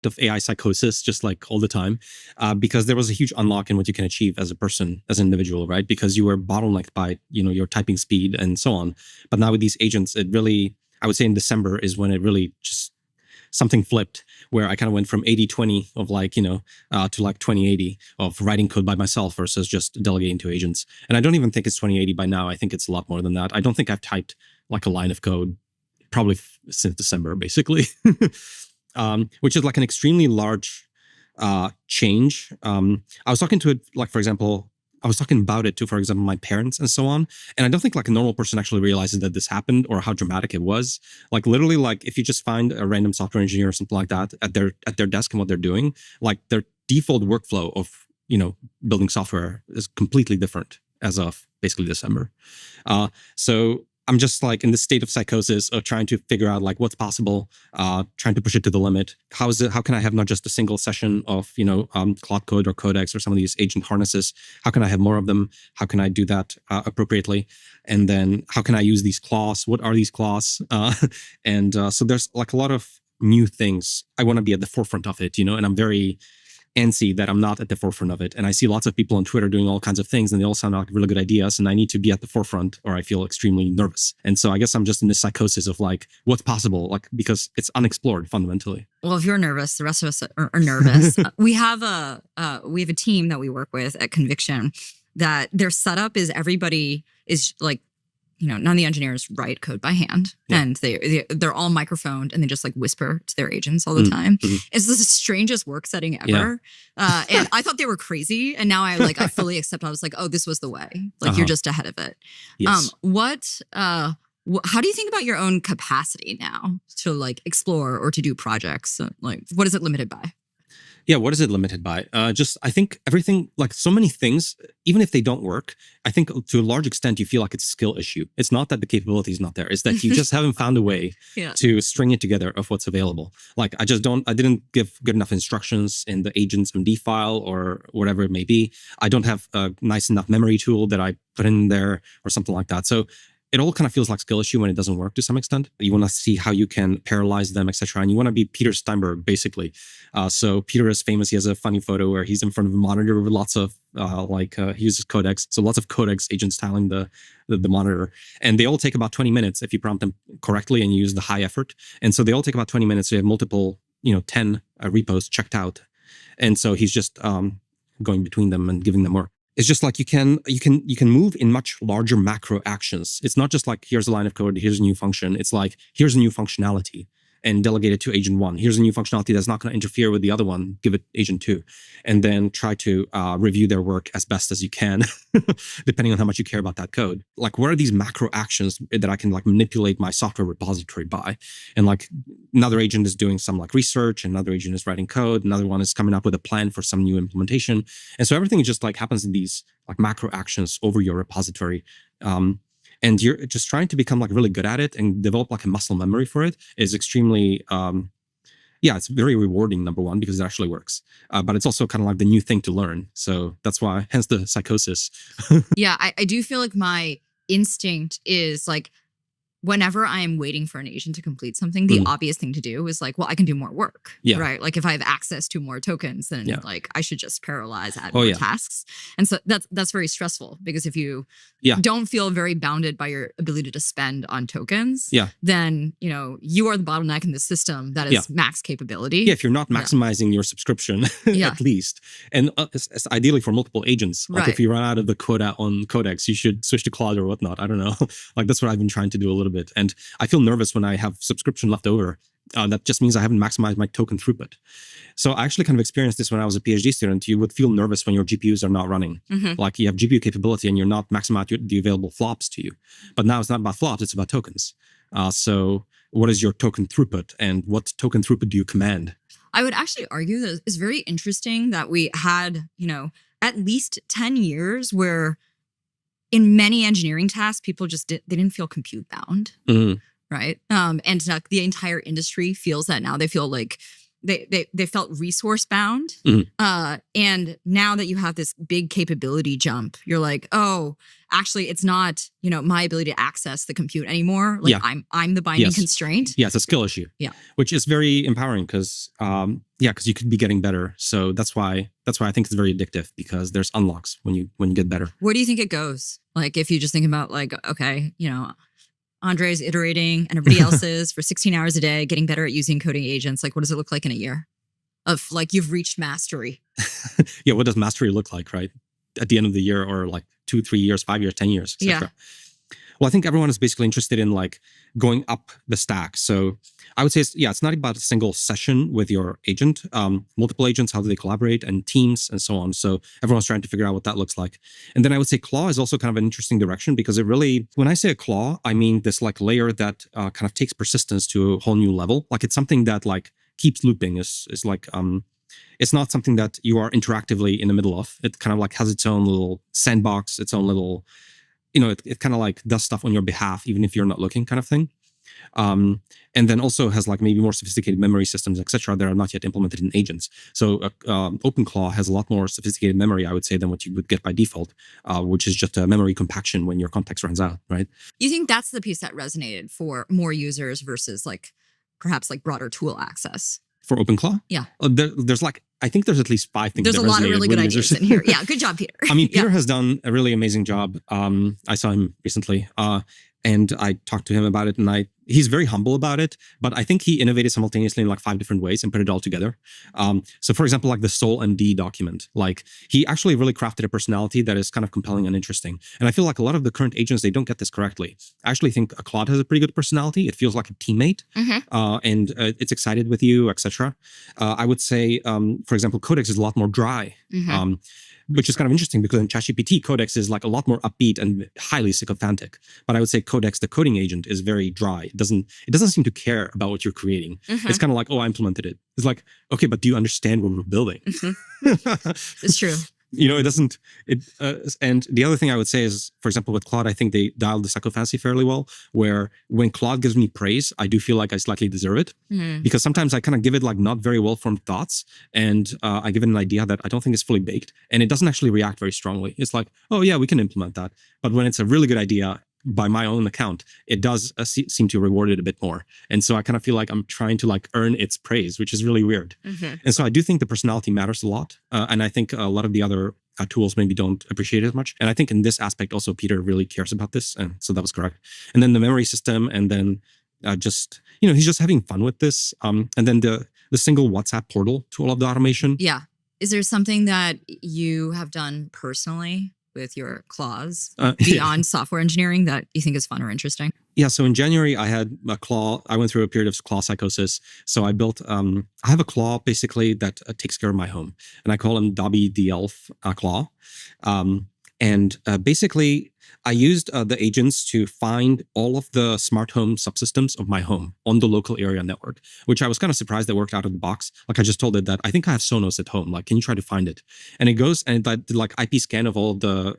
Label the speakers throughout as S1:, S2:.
S1: effect of AI psychosis, just like all the time, because there was a huge unlock in what you can achieve as a person, as an individual, right? Because you were bottlenecked by, your typing speed and so on. But now with these agents, it really, I would say in December is when it really just something flipped, where I kind of went from 80-20 of to like 20-80 of writing code by myself versus just delegating to agents. And I don't even think it's 20-80 by now. I think it's a lot more than that. I don't think I've typed like a line of code probably since December, basically, which is like an extremely large change. I was talking to it, like, for example, I was talking about it to, for example, my parents and so on. And I don't think like a normal person actually realizes that this happened or how dramatic it was. Like literally, like if you just find a random software engineer or something like that at their desk and what they're doing, like their default workflow of, building software is completely different as of basically December. So I'm just like in this state of psychosis of trying to figure out like what's possible, trying to push it to the limit. How can I have not just a single session of, Claude Code or Codex or some of these agent harnesses? How can I have more of them? How can I do that appropriately? And then how can I use these clauses? What are these clauses? So there's like a lot of new things. I want to be at the forefront of it, and I'm very antsy that I'm not at the forefront of it. And I see lots of people on Twitter doing all kinds of things and they all sound like really good ideas. And I need to be at the forefront or I feel extremely nervous. And so I guess I'm just in this psychosis of like, what's possible? Like, because it's unexplored fundamentally.
S2: Well, if you're nervous, the rest of us are nervous. We have a team that we work with at Conviction that their setup is everybody is like, none of the engineers write code by hand, and they're all microphoned and they just like whisper to their agents all the time. It's the strangest work setting ever. And I thought they were crazy, and now I fully accept. I was like, oh, this was the way. Like you're just ahead of it.
S1: Yes.
S2: How do you think about your own capacity now to like explore or to do projects? Like, what is it limited by?
S1: Yeah, what is it limited by? I think everything, like so many things, even if they don't work, I think to a large extent you feel like it's a skill issue. It's not that the capability is not there. It's that you just haven't found a way to string it together of what's available. Like I didn't give good enough instructions in the agents.md file or whatever it may be. I don't have a nice enough memory tool that I put in there or something like that. So it all kind of feels like skill issue when it doesn't work to some extent. You want to see how you can parallelize them, etc. And you want to be Peter Steinberg, basically. So Peter is famous. He has a funny photo where he's in front of a monitor with lots of he uses Codex. So lots of Codex agents tiling the monitor. And they all take about 20 minutes if you prompt them correctly and you use the high effort. And so they all take about 20 minutes. So you have multiple, 10 repos checked out. And so he's just going between them and giving them more. It's just like you can move in much larger macro actions. It's not just like here's a line of code, here's a new function. It's like here's a new functionality and delegate it to agent 1. Here's a new functionality that's not going to interfere with the other one. Give it agent 2, and then try to review their work as best as you can, depending on how much you care about that code. Like, what are these macro actions that I can like manipulate my software repository by? And like another agent is doing some like research, another agent is writing code, another one is coming up with a plan for some new implementation. And so everything just like happens in these like macro actions over your repository. And you're just trying to become like really good at it and develop like a muscle memory for it is extremely, it's very rewarding, number one, because it actually works. But it's also kind of like the new thing to learn. So that's why, hence the psychosis.
S2: Yeah, I do feel like my instinct is like, whenever I am waiting for an agent to complete something, the obvious thing to do is like, well, I can do more work, right? Like if I have access to more tokens, then like I should just parallelize, add more tasks. And so that's very stressful because if you don't feel very bounded by your ability to spend on tokens, then, you are the bottleneck in the system that is max capability.
S1: Yeah, if you're not maximizing your subscription, at least. And it's ideally for multiple agents. Like if you run out of the quota on Codex, you should switch to Claude or whatnot. I don't know. Like that's what I've been trying to do a little bit. And I feel nervous when I have subscription left over. That just means I haven't maximized my token throughput. So I actually kind of experienced this when I was a PhD student. You would feel nervous when your GPUs are not running. Like you have GPU capability and you're not maximizing the available flops to you. But now it's not about flops, it's about tokens. So what is your token throughput and what token throughput do you command?
S2: I would actually argue that it's very interesting that we had, at least 10 years where in many engineering tasks, people just they didn't feel compute bound, right? And the entire industry feels that now. They feel like they felt resource bound. And now that you have this big capability jump, you're like, oh, actually, it's not, my ability to access the compute anymore. Like I'm the binding constraint.
S1: Yeah, it's a skill issue.
S2: Yeah.
S1: Which is very empowering because because you could be getting better. So that's why I think it's very addictive, because there's unlocks when you get better.
S2: Where do you think it goes? Like if you just think about like, okay, Andrej's iterating and everybody else is for 16 hours a day, getting better at using coding agents. Like, what does it look like in a year of like you've reached mastery?
S1: Yeah, what does mastery look like, right? At the end of the year, or like 2, 3 years, 5 years, 10 years, etc. Yeah. Well, I think everyone is basically interested in like going up the stack. So I would say, it's not about a single session with your agent, multiple agents, how do they collaborate, and teams and so on. So everyone's trying to figure out what that looks like. And then I would say claw is also kind of an interesting direction, because it really, when I say a claw, I mean this like layer that kind of takes persistence to a whole new level. Like it's something that like keeps looping. Is like, it's not something that you are interactively in the middle of. It kind of like has its own little sandbox, its own little, it kind of like does stuff on your behalf, even if you're not looking, kind of thing. And then also has like maybe more sophisticated memory systems, etc., that are not yet implemented in agents. So OpenClaw has a lot more sophisticated memory, I would say, than what you would get by default, which is just a memory compaction when your context runs out, right?
S2: You think that's the piece that resonated for more users versus like perhaps like broader tool access?
S1: For OpenClaw?
S2: Yeah.
S1: There's like, I think there's at least 5 things.
S2: There's a lot of really good ideas in here. Yeah, good job, Peter.
S1: I mean, Peter has done a really amazing job. I saw him recently, and I talked to him about it, and he's very humble about it, but I think he innovated simultaneously in like 5 different ways and put it all together. So for example, like the Soul.md document, like he actually really crafted a personality that is kind of compelling and interesting. And I feel like a lot of the current agents, they don't get this correctly. I actually think a Claude has a pretty good personality. It feels like a teammate, and it's excited with you, etc. I would say, for example, Codex is a lot more dry. Which is kind of interesting, because in ChatGPT, Codex is like a lot more upbeat and highly sycophantic. But I would say Codex, the coding agent, is very dry. It doesn't seem to care about what you're creating. It's kind of like, oh, I implemented it. It's like, okay, but do you understand what we're building?
S2: It's true.
S1: It doesn't. And the other thing I would say is, for example, with Claude, I think they dialed the sycophancy fairly well, where when Claude gives me praise, I do feel like I slightly deserve it, because sometimes I kind of give it like not very well formed thoughts, and I give it an idea that I don't think is fully baked, and it doesn't actually react very strongly. It's like, oh yeah, we can implement that. But when it's a really good idea, by my own account, it does seem to reward it a bit more. And so I kind of feel like I'm trying to like earn its praise, which is really weird. And so I do think the personality matters a lot. And I think a lot of the other tools maybe don't appreciate it as much. And I think in this aspect also, Peter really cares about this. And so that was correct. And then the memory system, and then just, he's just having fun with this. And then the single WhatsApp portal to all of the automation.
S2: Yeah. Is there something that you have done personally with your claws beyond software engineering that you think is fun or interesting?
S1: Yeah, so in January, I had a claw. I went through a period of claw psychosis. So I built, I have a claw basically that takes care of my home. And I call him Dobby the Elf Claw. And basically, I used the agents to find all of the smart home subsystems of my home on the local area network, which I was kind of surprised that worked out of the box. Like I just told it that I think I have Sonos at home. Like, can you try to find it? And it goes and it did like IP scan of all of the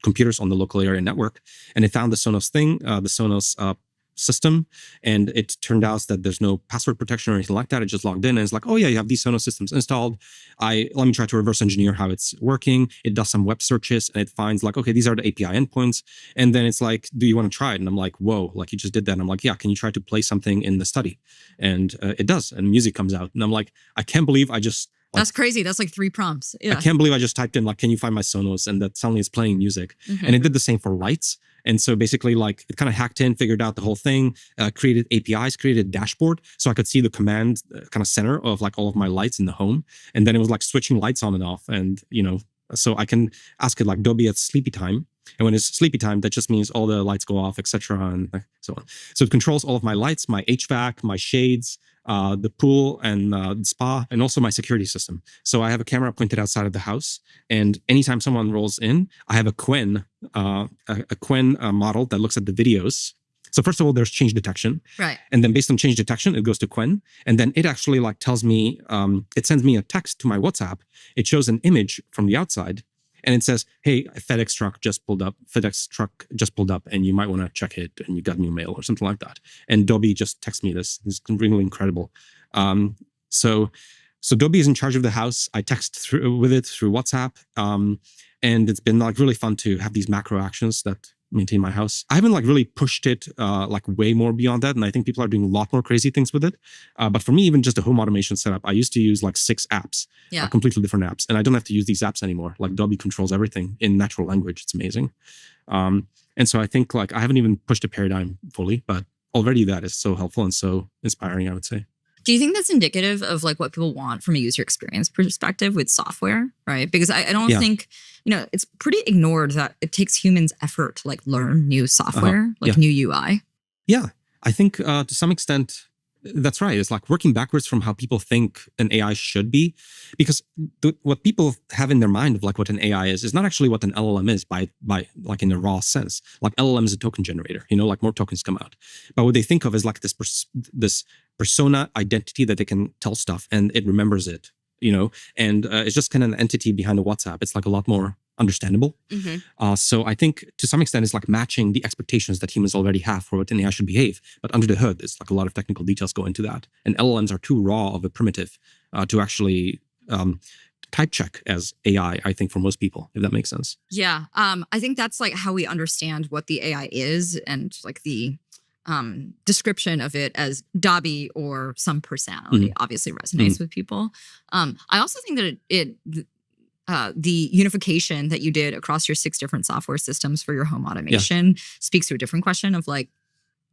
S1: computers on the local area network. And it found the Sonos thing, the Sonos system, and it turned out that there's no password protection or anything like that. It just logged in and it's like, oh yeah, you have these Sonos systems installed. Let me try to reverse engineer how it's working. It does some web searches and it finds like, okay, these are the API endpoints. And then it's like, do you want to try it? And I'm like, whoa, like you just did that. And I'm like, yeah, can you try to play something in the study? And it does, and music comes out. And I'm like, I can't believe I just...
S2: That's crazy. That's like 3 prompts. Yeah.
S1: I can't believe I just typed in like, can you find my Sonos? And that suddenly is playing music. And it did the same for lights. And so basically like it kind of hacked in, figured out the whole thing, created APIs, created a dashboard. So I could see the command kind of center of like all of my lights in the home. And then it was like switching lights on and off. And, so I can ask it like, Dobby, it's sleepy time. And when it's sleepy time, that just means all the lights go off, etc. and so on. So it controls all of my lights, my HVAC, my shades, the pool and the spa, and also my security system. So I have a camera pointed outside of the house, and anytime someone rolls in, I have a Quen model that looks at the videos. So first of all, there's change detection,
S2: right? And
S1: then based on change detection, it goes to Quen, and then it actually like tells me, it sends me a text to my WhatsApp. It shows an image from the outside. And it says, hey, FedEx truck just pulled up, and you might want to check it, and you got new mail or something like that. And Dobby just texts me this. It's really incredible. So Adobe is in charge of the house. I text with it through WhatsApp. And it's been like really fun to have these macro actions that maintain my house. I haven't like really pushed it like way more beyond that. And I think people are doing a lot more crazy things with it. But for me, even just a home automation setup, I used to use like 6 apps, completely different apps. And I don't have to use these apps anymore. Like Adobe controls everything in natural language. It's amazing. And so I think like I haven't even pushed a paradigm fully, but already that is so helpful and so inspiring, I would say.
S2: Do you think that's indicative of like what people want from a user experience perspective with software, right? Because I don't think, it's pretty ignored that it takes humans effort to like learn new software, new UI.
S1: Yeah, I think to some extent, that's right. It's like working backwards from how people think an AI should be, because what people have in their mind of like what an AI is not actually what an LLM is by like in a raw sense. Like LLM is a token generator, like more tokens come out. But what they think of is like this persona identity that they can tell stuff and it remembers it, and it's just kind of an entity behind a WhatsApp. It's like a lot more understandable. So I think to some extent it's like matching the expectations that humans already have for what an AI should behave. But under the hood, it's like a lot of technical details go into that. And LLMs are too raw of a primitive to actually type check as AI, I think, for most people, if that makes sense.
S2: Yeah. I think that's like how we understand what the AI is and like the description of it as Dobby or some personality obviously resonates with people. I also think that the unification that you did across your 6 different software systems for your home automation speaks to a different question of like,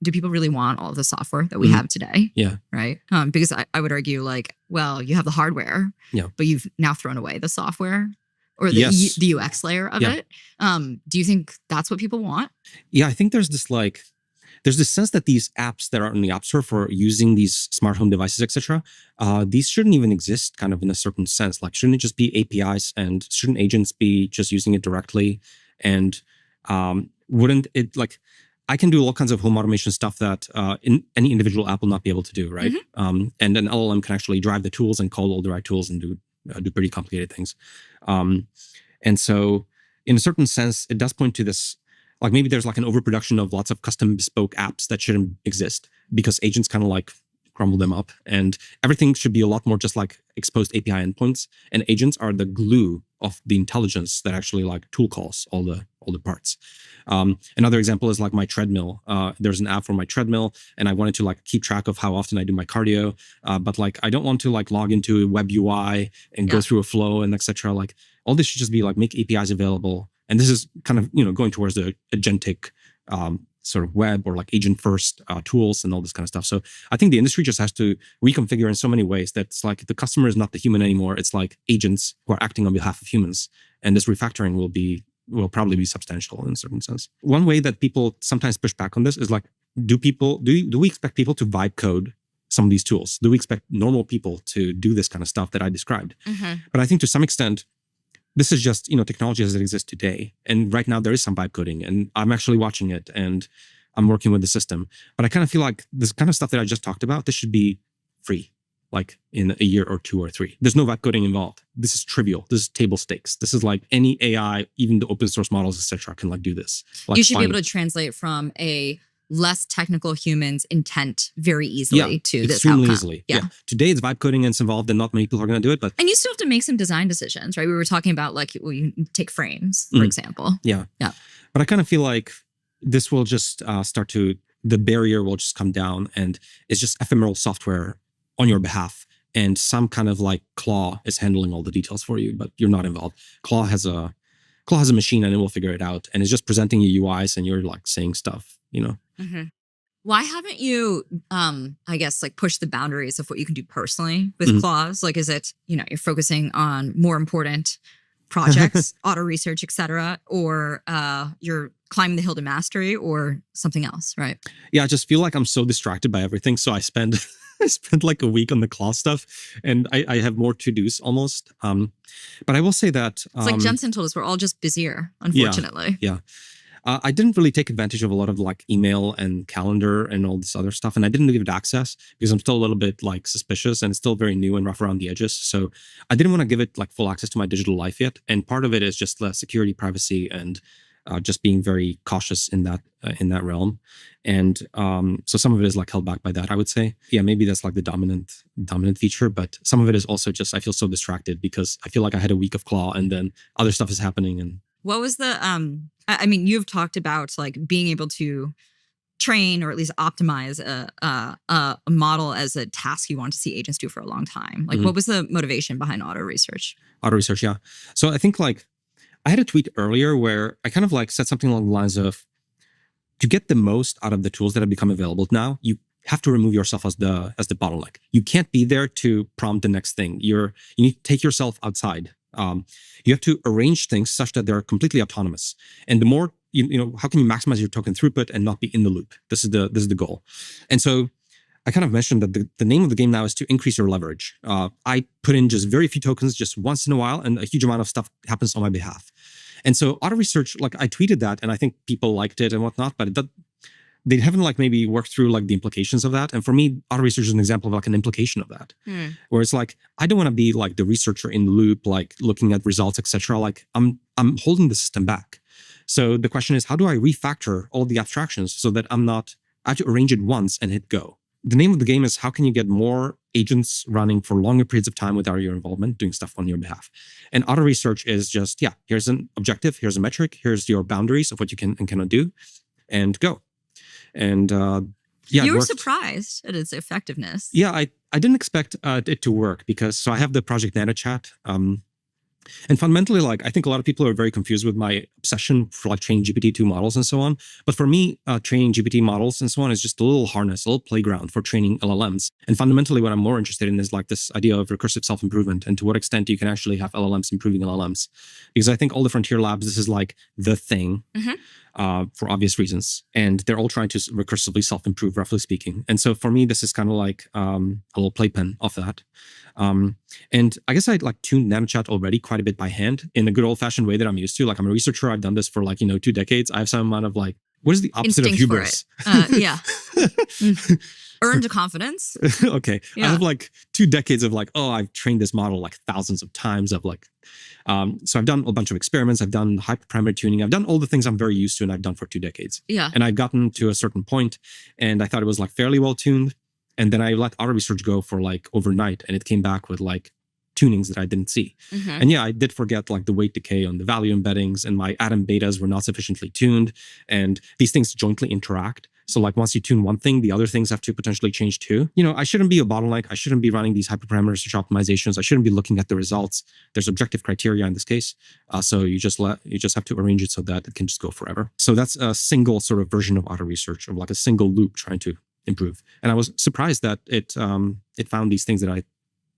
S2: do people really want all of the software that we have today?
S1: Yeah.
S2: Right. Because I would argue like, well, you have the hardware, but you've now thrown away the software or the UX layer of it. Do you think that's what people want?
S1: Yeah, I think there's this sense that these apps that are in the App Store for using these smart home devices, etc., these shouldn't even exist kind of in a certain sense. Like, shouldn't it just be APIs and shouldn't agents be just using it directly? And wouldn't it like, I can do all kinds of home automation stuff that in any individual app will not be able to do, right? And an LLM can actually drive the tools and call all the right tools and do pretty complicated things. And so in a certain sense, it does point to this, like maybe there's like an overproduction of lots of custom bespoke apps that shouldn't exist because agents kind of like crumble them up, and everything should be a lot more just like exposed API endpoints, and agents are the glue of the intelligence that actually like tool calls all the parts. Another example is like my treadmill. There's an app for my treadmill, and I wanted to like keep track of how often I do my cardio, but like I don't want to like log into a web UI and go through a flow and etc. Like all this should just be like make APIs available. And this is kind of, going towards the agentic sort of web or like agent first tools and all this kind of stuff. So I think the industry just has to reconfigure in so many ways that it's like the customer is not the human anymore. It's like agents who are acting on behalf of humans. And this refactoring will probably be substantial in a certain sense. One way that people sometimes push back on this is like, do we expect people to vibe code some of these tools? Do we expect normal people to do this kind of stuff that I described? But I think to some extent, this is just, technology as it exists today. And right now there is some vibe coding and I'm actually watching it and I'm working with the system. But I kind of feel like this kind of stuff that I just talked about, this should be free, like in a year or 2 or 3. There's no vibe coding involved. This is trivial. This is table stakes. This is like any AI, even the open source models, etc., can like do this. Like,
S2: you should be able to translate from a less technical human's intent very easily to this outcome.
S1: Extremely easily. Yeah. Today it's vibe coding and it's involved and not many people are going to do it. But
S2: you still have to make some design decisions, right? We were talking about like, you take frames, for example.
S1: Yeah. But I kind of feel like this will just the barrier will just come down and it's just ephemeral software on your behalf. And some kind of like Claw is handling all the details for you, but you're not involved. Claw has a machine and it will figure it out. And it's just presenting you UIs and you're like saying stuff,
S2: Why haven't you, I guess, like push the boundaries of what you can do personally with Claws? Like, is it, you're focusing on more important projects, auto research, et cetera, or you're climbing the hill to mastery or something else, right?
S1: Yeah, I just feel like I'm so distracted by everything. So I spend like a week on the Claw stuff and I have more to-dos almost. But I will say that...
S2: it's like Jensen told us, we're all just busier, unfortunately.
S1: Yeah. I didn't really take advantage of a lot of like email and calendar and all this other stuff. And I didn't give it access because I'm still a little bit like suspicious and it's still very new and rough around the edges. So I didn't want to give it like full access to my digital life yet. And part of it is just the security, privacy, and just being very cautious in that realm. And so some of it is like held back by that, I would say. Yeah, maybe that's like the dominant feature, but some of it is also just I feel so distracted because I feel like I had a week of Claw and then other stuff is happening. And
S2: what was the I mean, you've talked about like being able to train or at least optimize a model as a task you want to see agents do for a long time. Like, what was the motivation behind auto research?
S1: Auto research, yeah. So I think like I had a tweet earlier where I kind of like said something along the lines of, to get the most out of the tools that have become available now, you have to remove yourself as the bottleneck. You can't be there to prompt the next thing. You need to take yourself outside. You have to arrange things such that they're completely autonomous. And the more how can you maximize your token throughput and not be in the loop? This is the goal. And so I kind of mentioned that the name of the game now is to increase your leverage. I put in just very few tokens just once in a while, and a huge amount of stuff happens on my behalf. And so auto research, like I tweeted that, and I think people liked it and whatnot, but they haven't like maybe worked through like the implications of that. And for me, auto research is an example of like an implication of that, where it's like I don't want to be like the researcher in the loop, like looking at results, etc. Like I'm holding the system back. So the question is, how do I refactor all the abstractions so that I have to arrange it once and hit go? The name of the game is how can you get more agents running for longer periods of time without your involvement, doing stuff on your behalf. And auto research is just, here's an objective, here's a metric, here's your boundaries of what you can and cannot do, and go. And
S2: you were surprised at its effectiveness.
S1: Yeah, I didn't expect it to work because I have the project NanoChat. And fundamentally, like, I think a lot of people are very confused with my obsession for like training GPT-2 models and so on. But for me, training GPT models and so on is just a little harness, a little playground for training LLMs. And fundamentally, what I'm more interested in is like this idea of recursive self-improvement and to what extent you can actually have LLMs improving LLMs. Because I think all the frontier labs, this is like the thing for obvious reasons. And they're all trying to recursively self-improve, roughly speaking. And so for me, this is kind of like a little playpen of that. And I guess I'd like tuned NanoChat already quite a bit by hand in a good old fashioned way that I'm used to. Like I'm a researcher. I've done this for like, 2 decades. I have some amount of like, what is the opposite
S2: instinct
S1: of hubris?
S2: Yeah. Earned confidence.
S1: Okay. Yeah. I have like 2 decades of like, I've trained this model like thousands of times of like, so I've done a bunch of experiments. I've done hyperparameter tuning. I've done all the things I'm very used to and I've done for 2 decades.
S2: Yeah.
S1: And I've gotten to a certain point and I thought it was like fairly well tuned. And then I let auto research go for like overnight and it came back with like tunings that I didn't see. And yeah, I did forget like the weight decay on the value embeddings and my atom betas were not sufficiently tuned and these things jointly interact. So like once you tune one thing, the other things have to potentially change too. I shouldn't be a bottleneck. I shouldn't be running these hyperparameter search optimizations. I shouldn't be looking at the results. There's objective criteria in this case. So you just have to arrange it so that it can just go forever. So that's a single sort of version of auto research of like a single loop trying to improve. And I was surprised that it found these things that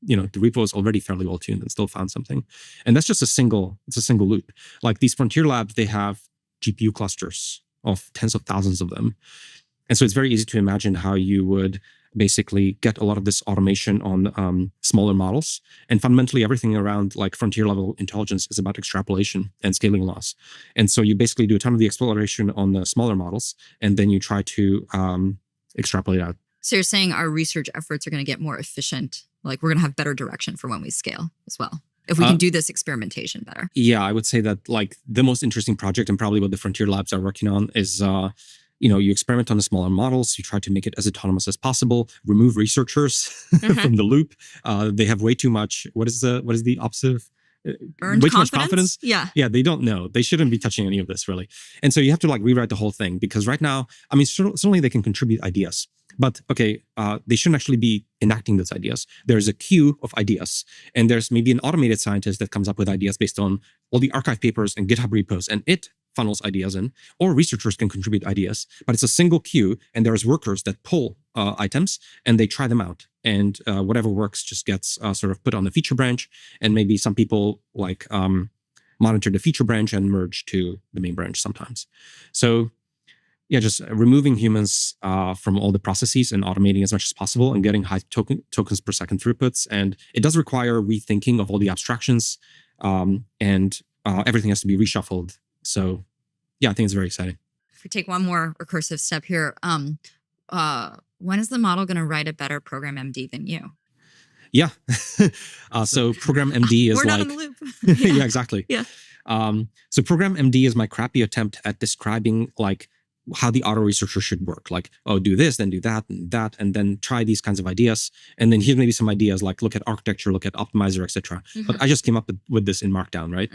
S1: the repo is already fairly well tuned and still found something. And that's just a single loop. Like these frontier labs, they have GPU clusters of tens of thousands of them. And so it's very easy to imagine how you would basically get a lot of this automation on smaller models. And fundamentally, everything around like frontier level intelligence is about extrapolation and scaling laws. And so you basically do a ton of the exploration on the smaller models, and then you try to extrapolate out.
S2: So you're saying our research efforts are going to get more efficient? Like we're going to have better direction for when we scale as well, if we can do this experimentation better. Yeah,
S1: I would say that like the most interesting project and probably what the frontier labs are working on is, you experiment on the smaller models. You try to make it as autonomous as possible. Remove researchers from the loop. They have way too much. What is the opposite of?
S2: Earned
S1: way too much confidence.
S2: Yeah,
S1: they don't know. They shouldn't be touching any of this really. And so you have to like rewrite the whole thing because right now, I mean, certainly they can contribute ideas, but okay, they shouldn't actually be enacting those ideas. There's a queue of ideas, and there's maybe an automated scientist that comes up with ideas based on all the archive papers and GitHub repos, and it funnels ideas in, or researchers can contribute ideas, but it's a single queue, and there's workers that pull items and they try them out, and whatever works just gets sort of put on the feature branch, and maybe some people like monitor the feature branch and merge to the main branch sometimes. So yeah, just removing humans from all the processes and automating as much as possible and getting high tokens per second throughputs. And it does require rethinking of all the abstractions, and everything has to be reshuffled. So yeah, I think it's very exciting.
S2: If we take one more recursive step here, when is the model going to write a better program MD than you?
S1: Yeah. So program.md is
S2: we're
S1: like...
S2: not in the loop.
S1: Yeah, exactly.
S2: Yeah.
S1: So program.md is my crappy attempt at describing like how the auto researcher should work. Like, oh, do this, then do that, and then try these kinds of ideas. And then here's maybe some ideas like look at architecture, look at optimizer, etc. But I just came up with this in Markdown, right?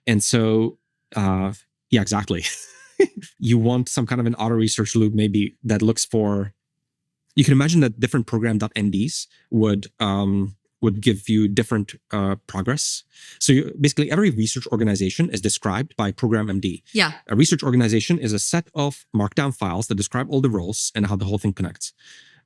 S1: And so, yeah, exactly. You want some kind of an auto research loop maybe that looks for... You can imagine that different program.mds would give you different progress. So basically every research organization is described by program.md.
S2: Yeah.
S1: A research organization is a set of markdown files that describe all the roles and how the whole thing connects.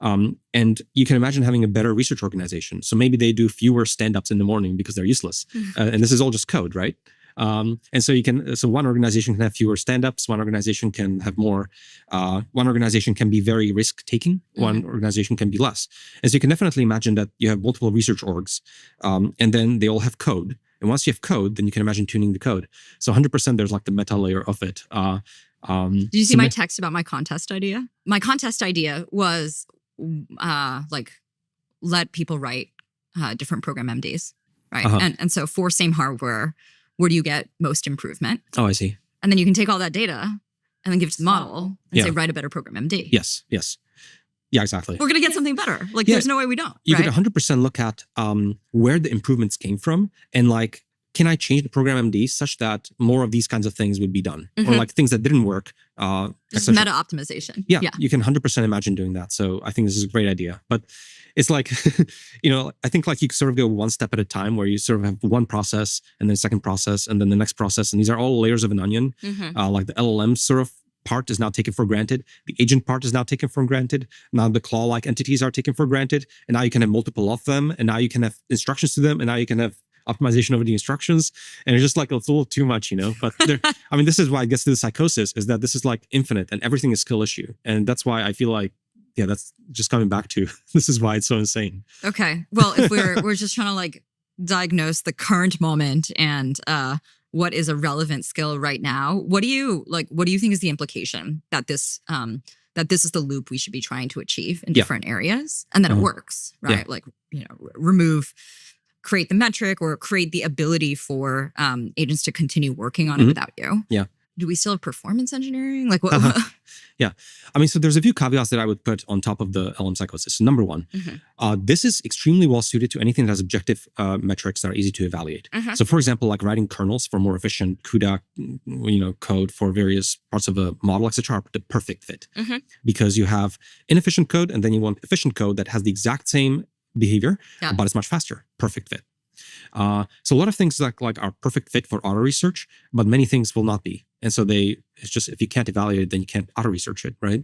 S1: And you can imagine having a better research organization. So maybe they do fewer stand-ups in the morning because they're useless. And this is all just code, right? And so so one organization can have fewer stand-ups, one organization can have more, one organization can be very risk-taking, one organization can be less. And so you can definitely imagine that you have multiple research orgs, and then they all have code. And once you have code, then you can imagine tuning the code. So 100% there's like the meta layer of it.
S2: Did you see my text about my contest idea? My contest idea was like let people write different program MDs, right? And so for same hardware, where do you get most improvement?
S1: Oh, I see.
S2: And then you can take all that data and then give it to the model and say, write a better program MD.
S1: Yes, yes. Yeah, exactly.
S2: We're going to get something better. Like, there's no way we don't.
S1: You could 100% look at where the improvements came from and like, can I change the program MD such that more of these kinds of things would be done? Or like things that didn't work.
S2: Just meta optimization.
S1: Yeah, you can 100% imagine doing that. So I think this is a great idea. But it's like, I think like you sort of go one step at a time where you sort of have one process and then second process and then the next process. And these are all layers of an onion. Like the LLM sort of part is now taken for granted. The agent part is now taken for granted. Now the claw-like entities are taken for granted. And now you can have multiple of them. And now you can have instructions to them. And now you can have optimization over the instructions. And it's just like, it's a little too much, But I mean, this is why it gets to the psychosis, is that this is like infinite and everything is skill issue. And that's why I feel like, yeah, that's just coming back to, this is why it's so insane.
S2: Okay. Well, if we're just trying to like diagnose the current moment and what is a relevant skill right now, what do you think is the implication that this is the loop we should be trying to achieve in different areas and that it works, right? Like, create the metric or create the ability for agents to continue working on it without you.
S1: Yeah.
S2: Do we still have performance engineering? Like what?
S1: Yeah. I mean, so there's a few caveats that I would put on top of the LM psychosis. So number one, this is extremely well suited to anything that has objective metrics that are easy to evaluate. So for example, like writing kernels for more efficient CUDA, code for various parts of a model, etc., are the perfect fit. Because you have inefficient code and then you want efficient code that has the exact same behavior, but it's much faster. Perfect fit. So a lot of things like are perfect fit for auto research, but many things will not be. And so it's just, if you can't evaluate it, then you can't auto research it, right?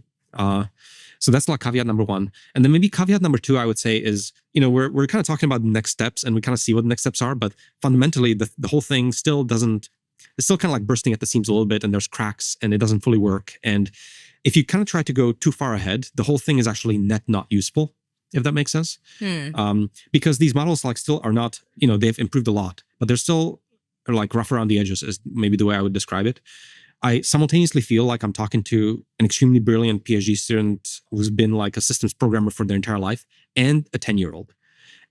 S1: So that's like caveat number one. And then maybe caveat number two, I would say is, we're kind of talking about the next steps and we kind of see what the next steps are, but fundamentally the whole thing still doesn't, it's still kind of like bursting at the seams a little bit and there's cracks and it doesn't fully work. And if you kind of try to go too far ahead, the whole thing is actually net not useful, if that makes sense. Because these models like still are not, they've improved a lot, but they're still like rough around the edges is maybe the way I would describe it. I simultaneously feel like I'm talking to an extremely brilliant PhD student who's been like a systems programmer for their entire life and a 10-year-old.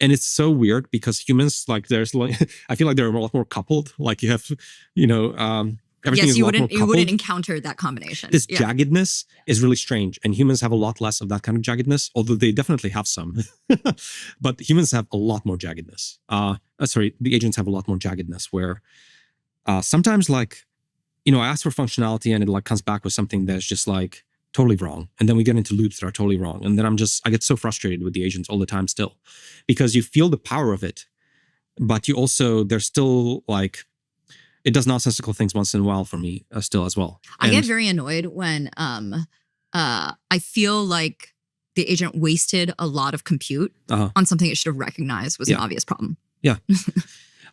S1: And it's so weird because humans, like there's like, I feel like they're a lot more coupled. Like you have, everything is a lot more coupled.
S2: You wouldn't encounter that combination.
S1: This jaggedness is really strange. And humans have a lot less of that kind of jaggedness, although they definitely have some. But humans have a lot more jaggedness. The agents have a lot more jaggedness where sometimes like, I ask for functionality and it like comes back with something that's just like totally wrong. And then we get into loops that are totally wrong. And then I get so frustrated with the agents all the time still. Because you feel the power of it, but there's still like, it does nonsensical things once in a while for me still as well.
S2: I get very annoyed when I feel like the agent wasted a lot of compute on something it should have recognized was an obvious problem.
S1: Yeah.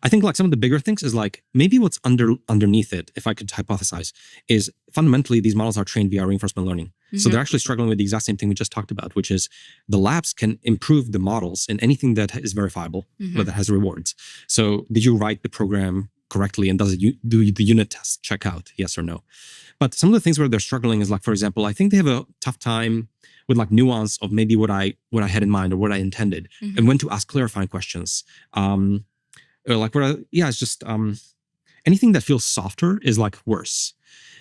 S1: I think like some of the bigger things is like maybe what's underneath it, if I could hypothesize, is fundamentally these models are trained via reinforcement learning. So they're actually struggling with the exact same thing we just talked about, which is the labs can improve the models in anything that is verifiable, but that has rewards. So did you write the program correctly and do the unit tests check out, yes or no? But some of the things where they're struggling is like, for example, I think they have a tough time with like nuance of maybe what I had in mind or what I intended, and when to ask clarifying questions. Or like it's just anything that feels softer is like worse.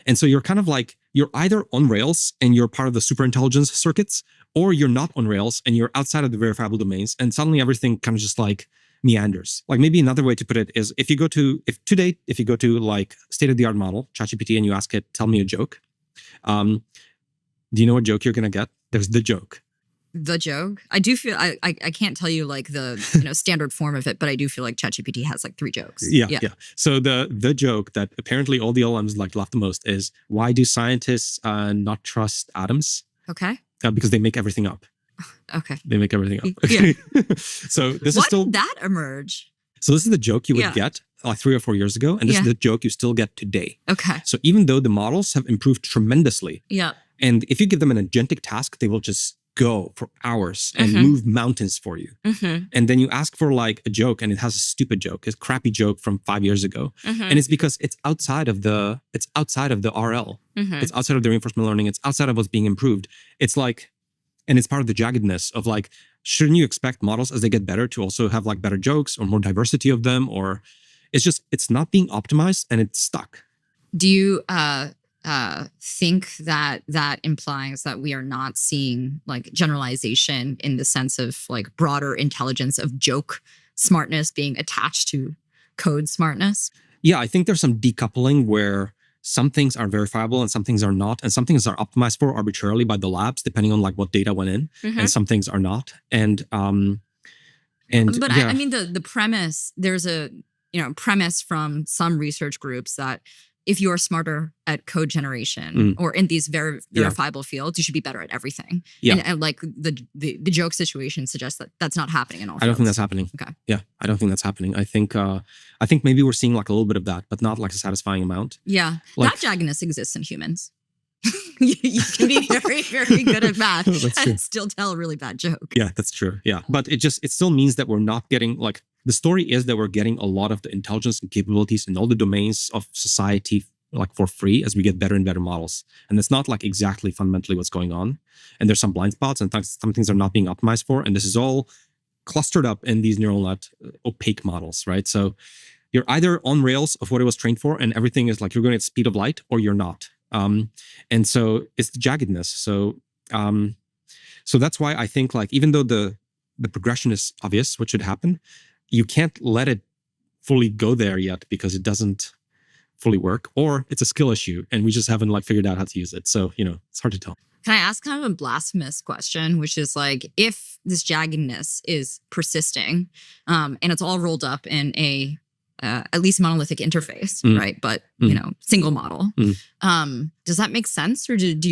S1: And so you're kind of like, you're either on Rails and you're part of the superintelligence circuits, or you're not on Rails and you're outside of the verifiable domains, and suddenly everything kind of just like meanders. Like maybe another way to put it is if you go to like state-of-the-art model, ChatGPT, and you ask it, tell me a joke. Do you know what joke you're going to get? There's the joke.
S2: The joke? I do feel, I can't tell you like the standard form of it, but I do feel like ChatGPT has like 3 jokes.
S1: Yeah. So the joke that apparently all the LLMs like laugh the most is, why do scientists not trust atoms?
S2: Okay.
S1: Because they make everything up.
S2: Okay.
S1: They make everything up.
S2: Yeah.
S1: So this
S2: is
S1: still...
S2: When did that emerge?
S1: So this is the joke you would get like 3 or 4 years ago, and this is the joke you still get today.
S2: Okay.
S1: So even though the models have improved tremendously, and if you give them an agentic task, they will just go for hours and move mountains for you. And then you ask for like a joke, and it has a stupid joke, a crappy joke from 5 years ago, and it's because it's outside of the RL. It's outside of the reinforcement learning. It's outside of what's being improved. It's like, and it's part of the jaggedness of like, shouldn't you expect models as they get better to also have like better jokes or more diversity of them? Or it's not being optimized and it's stuck.
S2: Do you think that implies that we are not seeing like generalization in the sense of like broader intelligence of joke smartness being attached to code smartness?
S1: Yeah, I think there's some decoupling where some things are verifiable and some things are not, and some things are optimized for arbitrarily by the labs depending on like what data went in, and some things are not. I
S2: mean the premise, there's a premise from some research groups that if you're smarter at code generation or in these verifiable fields, you should be better at everything. And like the joke situation suggests that that's not happening in all fields.
S1: I don't think that's happening.
S2: Okay.
S1: Yeah, I don't think that's happening. I think maybe we're seeing like a little bit of that, but not like a satisfying amount.
S2: Yeah,
S1: like,
S2: that jaggedness exists in humans. You can be very, very good at math and still tell a really bad joke.
S1: Yeah, that's true. Yeah, but it still means that we're not getting like, the story is that we're getting a lot of the intelligence and capabilities in all the domains of society like for free as we get better and better models. And it's not like exactly fundamentally what's going on. And there's some blind spots and some things are not being optimized for. And this is all clustered up in these neural net opaque models, right? So you're either on rails of what it was trained for and everything is like you're going at speed of light, or you're not. And so it's the jaggedness. So that's why I think like, even though the progression is obvious, what should happen, you can't let it fully go there yet because it doesn't fully work, or it's a skill issue and we just haven't like figured out how to use it. So, it's hard to tell.
S2: Can I ask kind of a blasphemous question, which is like, if this jaggedness is persisting and it's all rolled up in a at least monolithic interface, right? But, single model. Does that make sense? Or should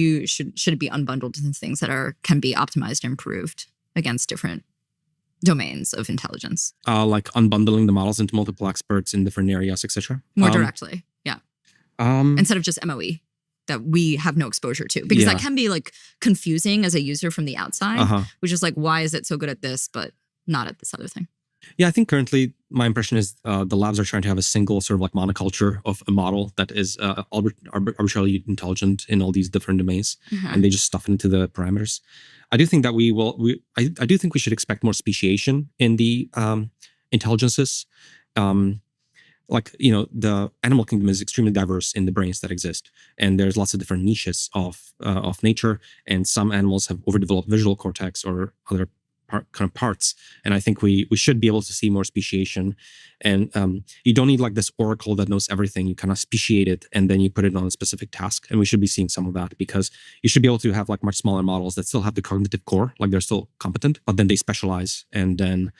S2: it be unbundled into things that can be optimized and improved against different domains of intelligence?
S1: Like unbundling the models into multiple experts in different areas, etc.
S2: More directly, yeah. Instead of just MOE that we have no exposure to. Because that can be like confusing as a user from the outside, which is like, why is it so good at this, but not at this other thing?
S1: Yeah, I think currently my impression is the labs are trying to have a single sort of like monoculture of a model that is arbitrarily intelligent in all these different domains, and they just stuff it into the parameters. I do think that I do think we should expect more speciation in the intelligences. The animal kingdom is extremely diverse in the brains that exist, and there's lots of different niches of nature, and some animals have overdeveloped visual cortex or other kind of parts, and I think we should be able to see more speciation. And you don't need like this oracle that knows everything. You kind of speciate it and then you put it on a specific task, and we should be seeing some of that, because you should be able to have like much smaller models that still have the cognitive core, like they're still competent, but then they specialize, and then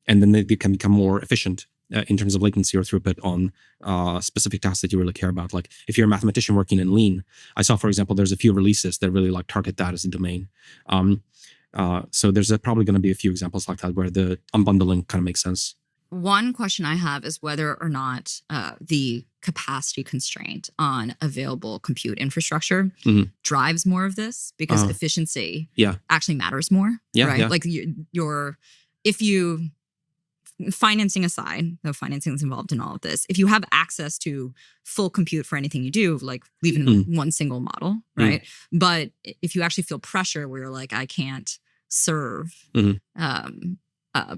S1: they can become more efficient in terms of latency or throughput on specific tasks that you really care about. Like if you're a mathematician working in Lean, I saw, for example, there's a few releases that really like target that as a domain. So there's probably going to be a few examples like that where the unbundling kind of makes sense.
S2: One question I have is whether or not the capacity constraint on available compute infrastructure drives more of this, because efficiency actually matters more. Right? Like financing aside, though financing is involved in all of this, if you have access to full compute for anything you do, like leaving one single model, right? But if you actually feel pressure where you're like, I can't serve a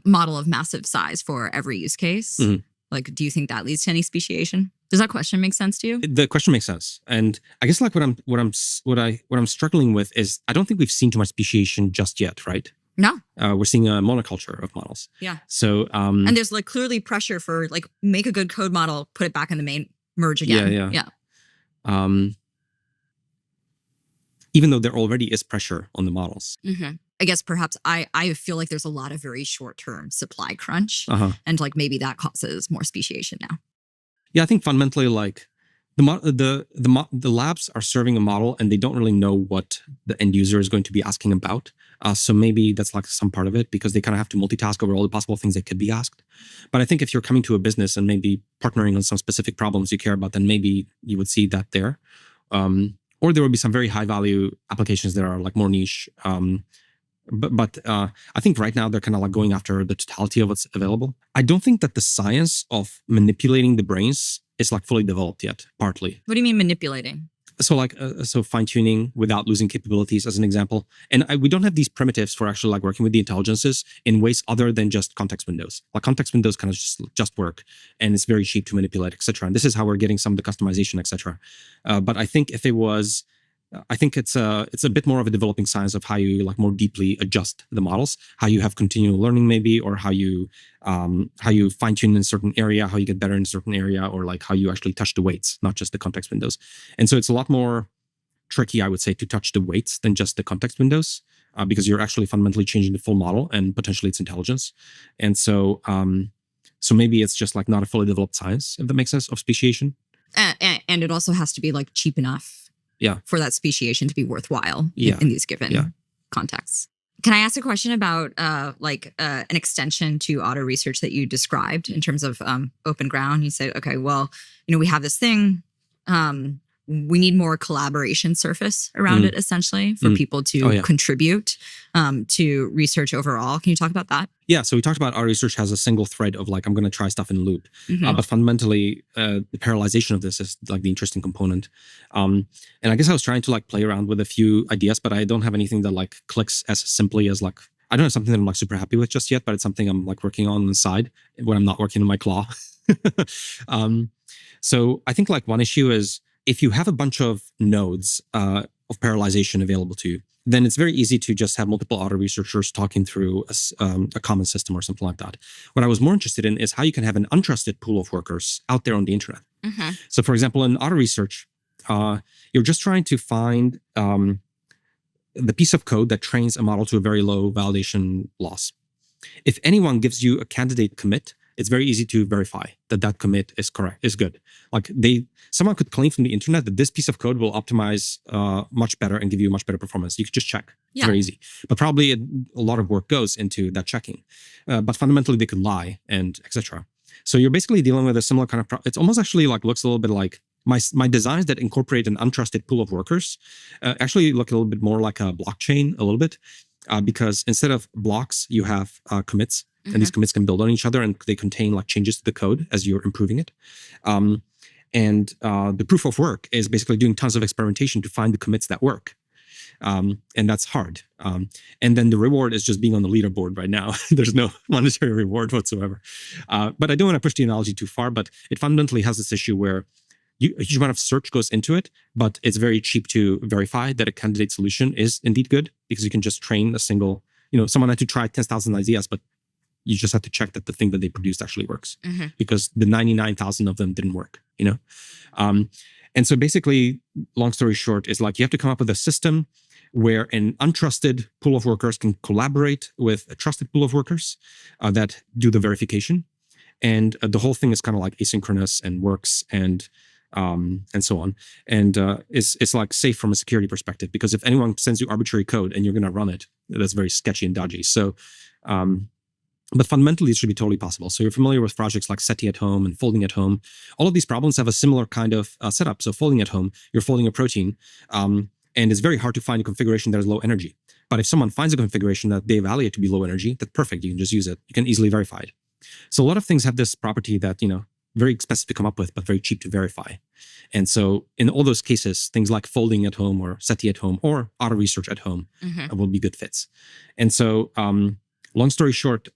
S2: model of massive size for every use case, like, do you think that leads to any speciation? Does that question make sense to you?
S1: The question makes sense, and I guess like what I'm struggling with is I don't think we've seen too much speciation just yet, right?
S2: No.
S1: We're seeing a monoculture of models.
S2: Yeah.
S1: So
S2: and there's like clearly pressure for like make a good code model, put it back in the main, merge again.
S1: Yeah. Even though there already is pressure on the models.
S2: I guess perhaps I feel like there's a lot of very short-term supply crunch, and like maybe that causes more speciation now.
S1: Yeah, I think fundamentally, like the labs are serving a model and they don't really know what the end user is going to be asking about. So maybe that's like some part of it because they kind of have to multitask over all the possible things that could be asked. But I think if you're coming to a business and maybe partnering on some specific problems you care about, then maybe you would see that there. Or there would be some very high value applications that are like more niche. But I think right now they're kind of like going after the totality of what's available. I don't think that the science of manipulating the brains is like fully developed yet, partly.
S2: What do you mean manipulating?
S1: So like, so fine tuning without losing capabilities as an example. And we don't have these primitives for actually like working with the intelligences in ways other than just context windows. Like context windows kind of just work and it's very cheap to manipulate, etc. And this is how we're getting some of the customization, etc. But I think if it was, I think it's a bit more of a developing science of how you like more deeply adjust the models, how you have continual learning maybe, or how you fine tune in a certain area, how you get better in a certain area, or like how you actually touch the weights, not just the context windows. And so it's a lot more tricky, I would say, to touch the weights than just the context windows, because you're actually fundamentally changing the full model and potentially its intelligence. And so, so maybe it's just like not a fully developed science, if that makes sense, of speciation.
S2: And it also has to be like cheap enough.
S1: Yeah.
S2: For that speciation to be worthwhile in these given contexts. Can I ask a question about an extension to auto research that you described in terms of open ground? You said, okay, well, we have this thing. We need more collaboration surface around it, essentially, for people to contribute to research overall. Can you talk about that?
S1: Yeah, so we talked about our research has a single thread of like, I'm going to try stuff in a loop. But fundamentally, the parallelization of this is like the interesting component. And I guess I was trying to like play around with a few ideas, but I don't have anything that like clicks as simply as like, I don't have something that I'm like super happy with just yet, but it's something I'm like working on the side when I'm not working on my claw. So I think like one issue is, if you have a bunch of nodes of parallelization available to you, then it's very easy to just have multiple auto researchers talking through a common system or something like that. What I was more interested in is how you can have an untrusted pool of workers out there on the internet. So for example, in auto research, you're just trying to find the piece of code that trains a model to a very low validation loss. If anyone gives you a candidate commit, it's very easy to verify that that commit is correct, is good. Like someone could claim from the internet that this piece of code will optimize much better and give you much better performance. You could just check. It's very easy. But probably a lot of work goes into that checking. But fundamentally, they could lie and etc. So you're basically dealing with a similar kind of, it's almost actually like looks a little bit like my designs that incorporate an untrusted pool of workers actually look a little bit more like a blockchain a little bit, because instead of blocks, you have commits. And these commits can build on each other and they contain like changes to the code as you're improving it. And the proof of work is basically doing tons of experimentation to find the commits that work. And that's hard. And then the reward is just being on the leaderboard right now. There's no monetary reward whatsoever. But I don't want to push the analogy too far, but it fundamentally has this issue where a huge amount of search goes into it, but it's very cheap to verify that a candidate solution is indeed good because you can just train a single, someone had to try 10,000 ideas, but you just have to check that the thing that they produced actually works because the 99,000 of them didn't work, And so basically, long story short, is like you have to come up with a system where an untrusted pool of workers can collaborate with a trusted pool of workers that do the verification. And the whole thing is kind of like asynchronous and works and so on. And it's like safe from a security perspective, because if anyone sends you arbitrary code and you're going to run it, that's very sketchy and dodgy. So, but fundamentally, it should be totally possible. So you're familiar with projects like SETI at home and folding at home. All of these problems have a similar kind of setup. So folding at home, you're folding a protein, and it's very hard to find a configuration that is low energy. But if someone finds a configuration that they evaluate to be low energy, that's perfect. You can just use it. You can easily verify it. So a lot of things have this property that, very expensive to come up with, but very cheap to verify. And so in all those cases, things like folding at home or SETI at home or auto research at home will be good fits. And so long story short,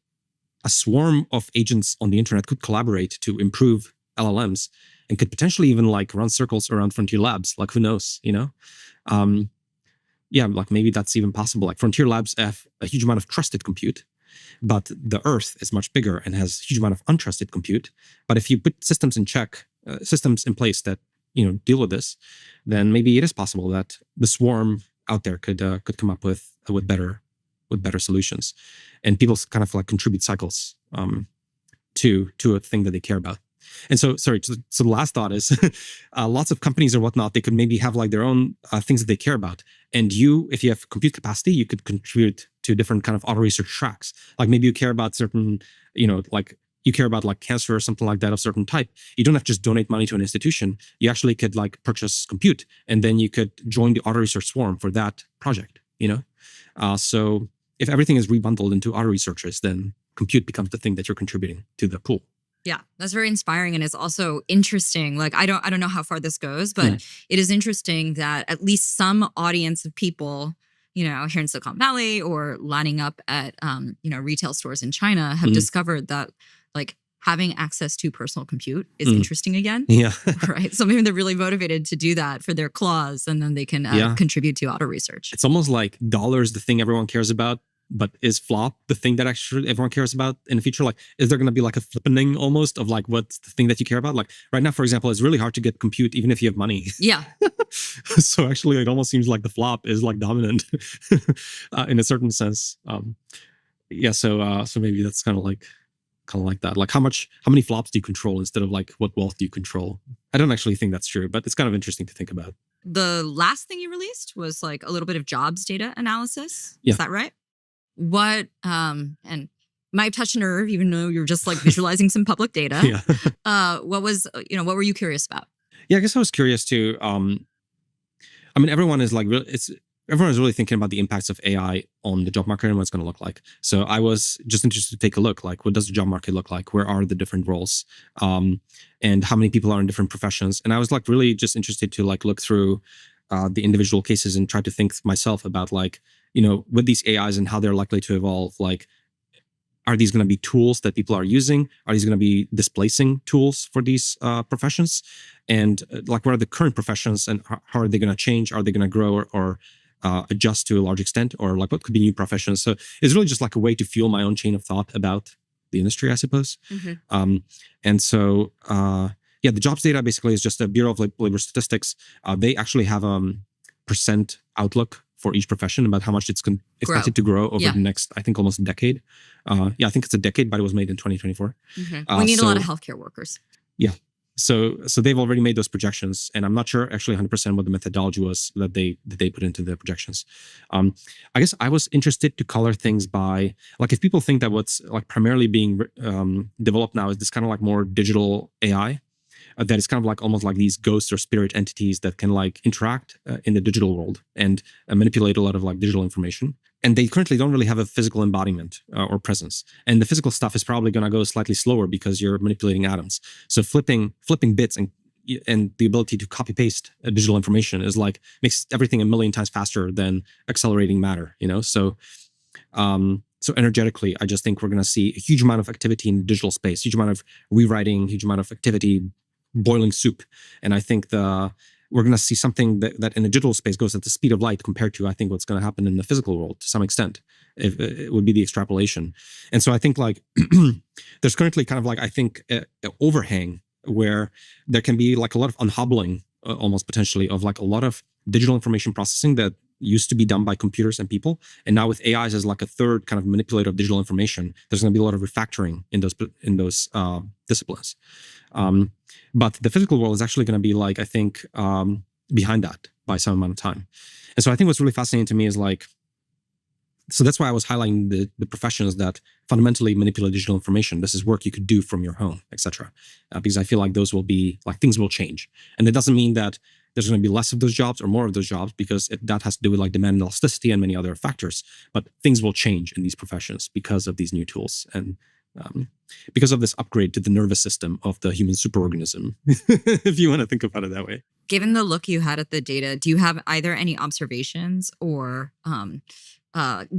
S1: a swarm of agents on the internet could collaborate to improve LLMs and could potentially even like run circles around frontier labs. Like, who knows, like maybe that's even possible. Like frontier labs have a huge amount of trusted compute, but the Earth is much bigger and has a huge amount of untrusted compute. But if you put systems in place that deal with this, then maybe it is possible that the swarm out there could come up with better solutions, and people kind of like contribute cycles to a thing that they care about. And so, so the last thought is, lots of companies or whatnot, they could maybe have like their own things that they care about. And if you have compute capacity, you could contribute to different kind of auto research tracks. Like maybe you care about certain, like you care about like cancer or something like that of certain type. You don't have to just donate money to an institution. You actually could like purchase compute, and then you could join the auto research swarm for that project, So if everything is rebundled into auto researchers, then compute becomes the thing that you're contributing to the pool.
S2: Yeah, that's very inspiring, and it's also interesting. Like I don't know how far this goes, but it is interesting that at least some audience of people, here in Silicon Valley or lining up at retail stores in China have discovered that like having access to personal compute is interesting again.
S1: Yeah,
S2: right. So maybe they're really motivated to do that for their clause, and then they can contribute to auto research.
S1: It's almost like dollars, the thing everyone cares about. But is flop the thing that actually everyone cares about in the future? Like, is there going to be like a flippening almost of like what's the thing that you care about? Like right now, for example, it's really hard to get compute even if you have money.
S2: Yeah.
S1: So actually, it almost seems like the flop is like dominant in a certain sense. So maybe that's kind of like that. Like how many flops do you control instead of like what wealth do you control? I don't actually think that's true, but it's kind of interesting to think about.
S2: The last thing you released was like a little bit of jobs data analysis.
S1: Yeah.
S2: Is that right? What and might have touched a nerve, even though you're just like visualizing some public data.
S1: Yeah.
S2: What were you curious about?
S1: Yeah, I guess I was curious too. Everyone is really thinking about the impacts of AI on the job market and what it's going to look like. So I was just interested to take a look, like what does the job market look like? Where are the different roles? And how many people are in different professions? And I was like really just interested to like look through the individual cases and try to think myself about like, with these AIs and how they're likely to evolve, like, are these going to be tools that people are using? Are these going to be displacing tools for these professions? And like, what are the current professions and how are they going to change? Are they going to grow or adjust to a large extent? Or like, what could be new professions? So it's really just like a way to fuel my own chain of thought about the industry, I suppose. And so, the jobs data basically is just a Bureau of Labor Statistics. They actually have percent outlook for each profession about how much it's expected to grow over the next, I think, almost a decade. I think it's a decade, but it was made in 2024.
S2: We need a lot of healthcare workers.
S1: Yeah. So they've already made those projections, and I'm not sure actually 100% what the methodology was that they put into the projections. I guess I was interested to color things by, like, if people think that what's like primarily being developed now is this kind of like more digital AI, that is kind of like almost like these ghosts or spirit entities that can like interact in the digital world and manipulate a lot of like digital information. And they currently don't really have a physical embodiment or presence. And the physical stuff is probably going to go slightly slower because you're manipulating atoms. So flipping bits and the ability to copy paste digital information is like makes everything a million times faster than accelerating matter. So energetically, I just think we're going to see a huge amount of activity in the digital space, huge amount of rewriting, huge amount of activity, boiling soup. And I think we're going to see something that in the digital space goes at the speed of light compared to, I think, what's going to happen in the physical world to some extent. It would be the extrapolation. And so I think like there's currently kind of like, I think, an overhang where there can be like a lot of unhobbling almost potentially of like a lot of digital information processing that used to be done by computers and people. And now with AIs as like a third kind of manipulator of digital information, there's going to be a lot of refactoring in those disciplines. But the physical world is actually going to be like, I think, behind that by some amount of time. And so I think what's really fascinating to me is like, so that's why I was highlighting the professions that fundamentally manipulate digital information. This is work you could do from your home, etc. Because I feel like those will be like things will change. And it doesn't mean that there's going to be less of those jobs or more of those jobs, because that has to do with like demand elasticity and many other factors. But things will change in these professions because of these new tools. And because of this upgrade to the nervous system of the human superorganism, if you want to think about it that way.
S2: Given the look you had at the data, do you have either any observations or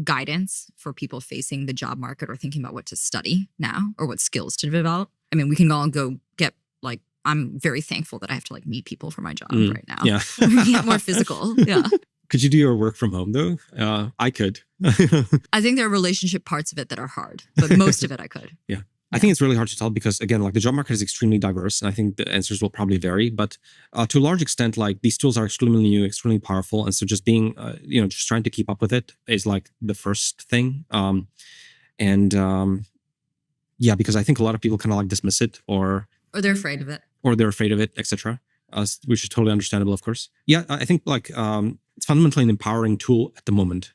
S2: guidance for people facing the job market or thinking about what to study now or what skills to develop? I mean, we can all go get like, I'm very thankful that I have to like meet people for my job right now.
S1: Yeah.
S2: Get more physical. Yeah.
S1: Could you do your work from home though? I could.
S2: I think there are relationship parts of it that are hard, but most of it I could.
S1: Yeah. I think it's really hard to tell because, again, like the job market is extremely diverse, and I think the answers will probably vary. But to a large extent, like these tools are extremely new, extremely powerful, and so just being, just trying to keep up with it is like the first thing. Because I think a lot of people kind of like dismiss it, or
S2: they're afraid of it,
S1: etc. Which is totally understandable, of course. Yeah, I think like it's fundamentally an empowering tool at the moment.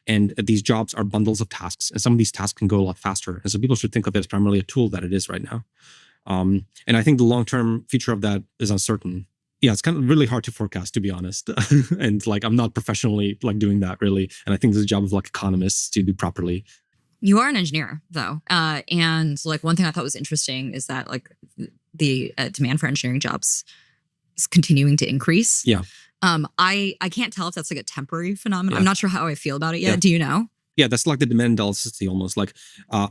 S1: And these jobs are bundles of tasks, and some of these tasks can go a lot faster. And so people should think of it as primarily a tool that it is right now. And I think the long-term future of that is uncertain. Yeah, it's kind of really hard to forecast, to be honest. And like, I'm not professionally like doing that really. And I think it's the job of like economists to do properly.
S2: You are an engineer though. And like one thing I thought was interesting is that like the demand for engineering jobs is continuing to increase.
S1: Yeah.
S2: I can't tell if that's like a temporary phenomenon.
S1: Yeah.
S2: I'm not sure how I feel about it yet. Yeah. Do you know?
S1: Yeah, that's like the demand elasticity almost. Like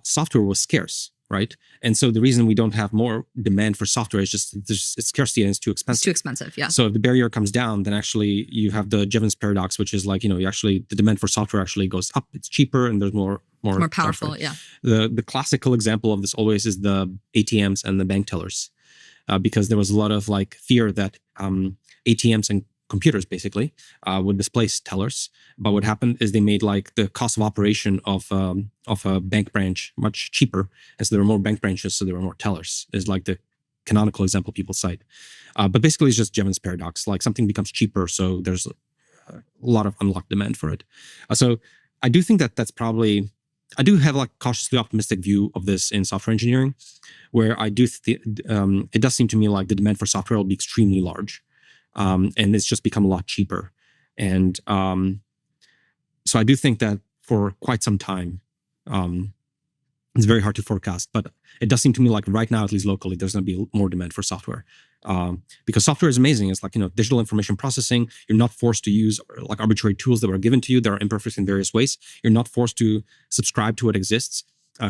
S1: software was scarce, right? And so the reason we don't have more demand for software is just it's scarcity and it's too expensive.
S2: It's too expensive, yeah.
S1: So if the barrier comes down, then actually you have the Jevons paradox, which is like, the demand for software actually goes up. It's cheaper and there's more
S2: powerful, software. Yeah.
S1: The classical example of this always is the ATMs and the bank tellers, because there was a lot of like fear that ATMs and computers basically would displace tellers. But what happened is they made like the cost of operation of a bank branch much cheaper. And so there were more bank branches, so there were more tellers, is like the canonical example people cite. But basically it's just Jevons paradox. Like something becomes cheaper, so there's a lot of unlocked demand for it. So I do think that that's probably, I do have like cautiously optimistic view of this in software engineering, where I do it does seem to me like the demand for software will be extremely large. And it's just become a lot cheaper. And so I do think that for quite some time, it's very hard to forecast, but it does seem to me like right now, at least locally, there's going to be more demand for software. Because software is amazing. It's like, digital information processing. You're not forced to use like arbitrary tools that were given to you. There are imperfect in various ways. You're not forced to subscribe to what exists.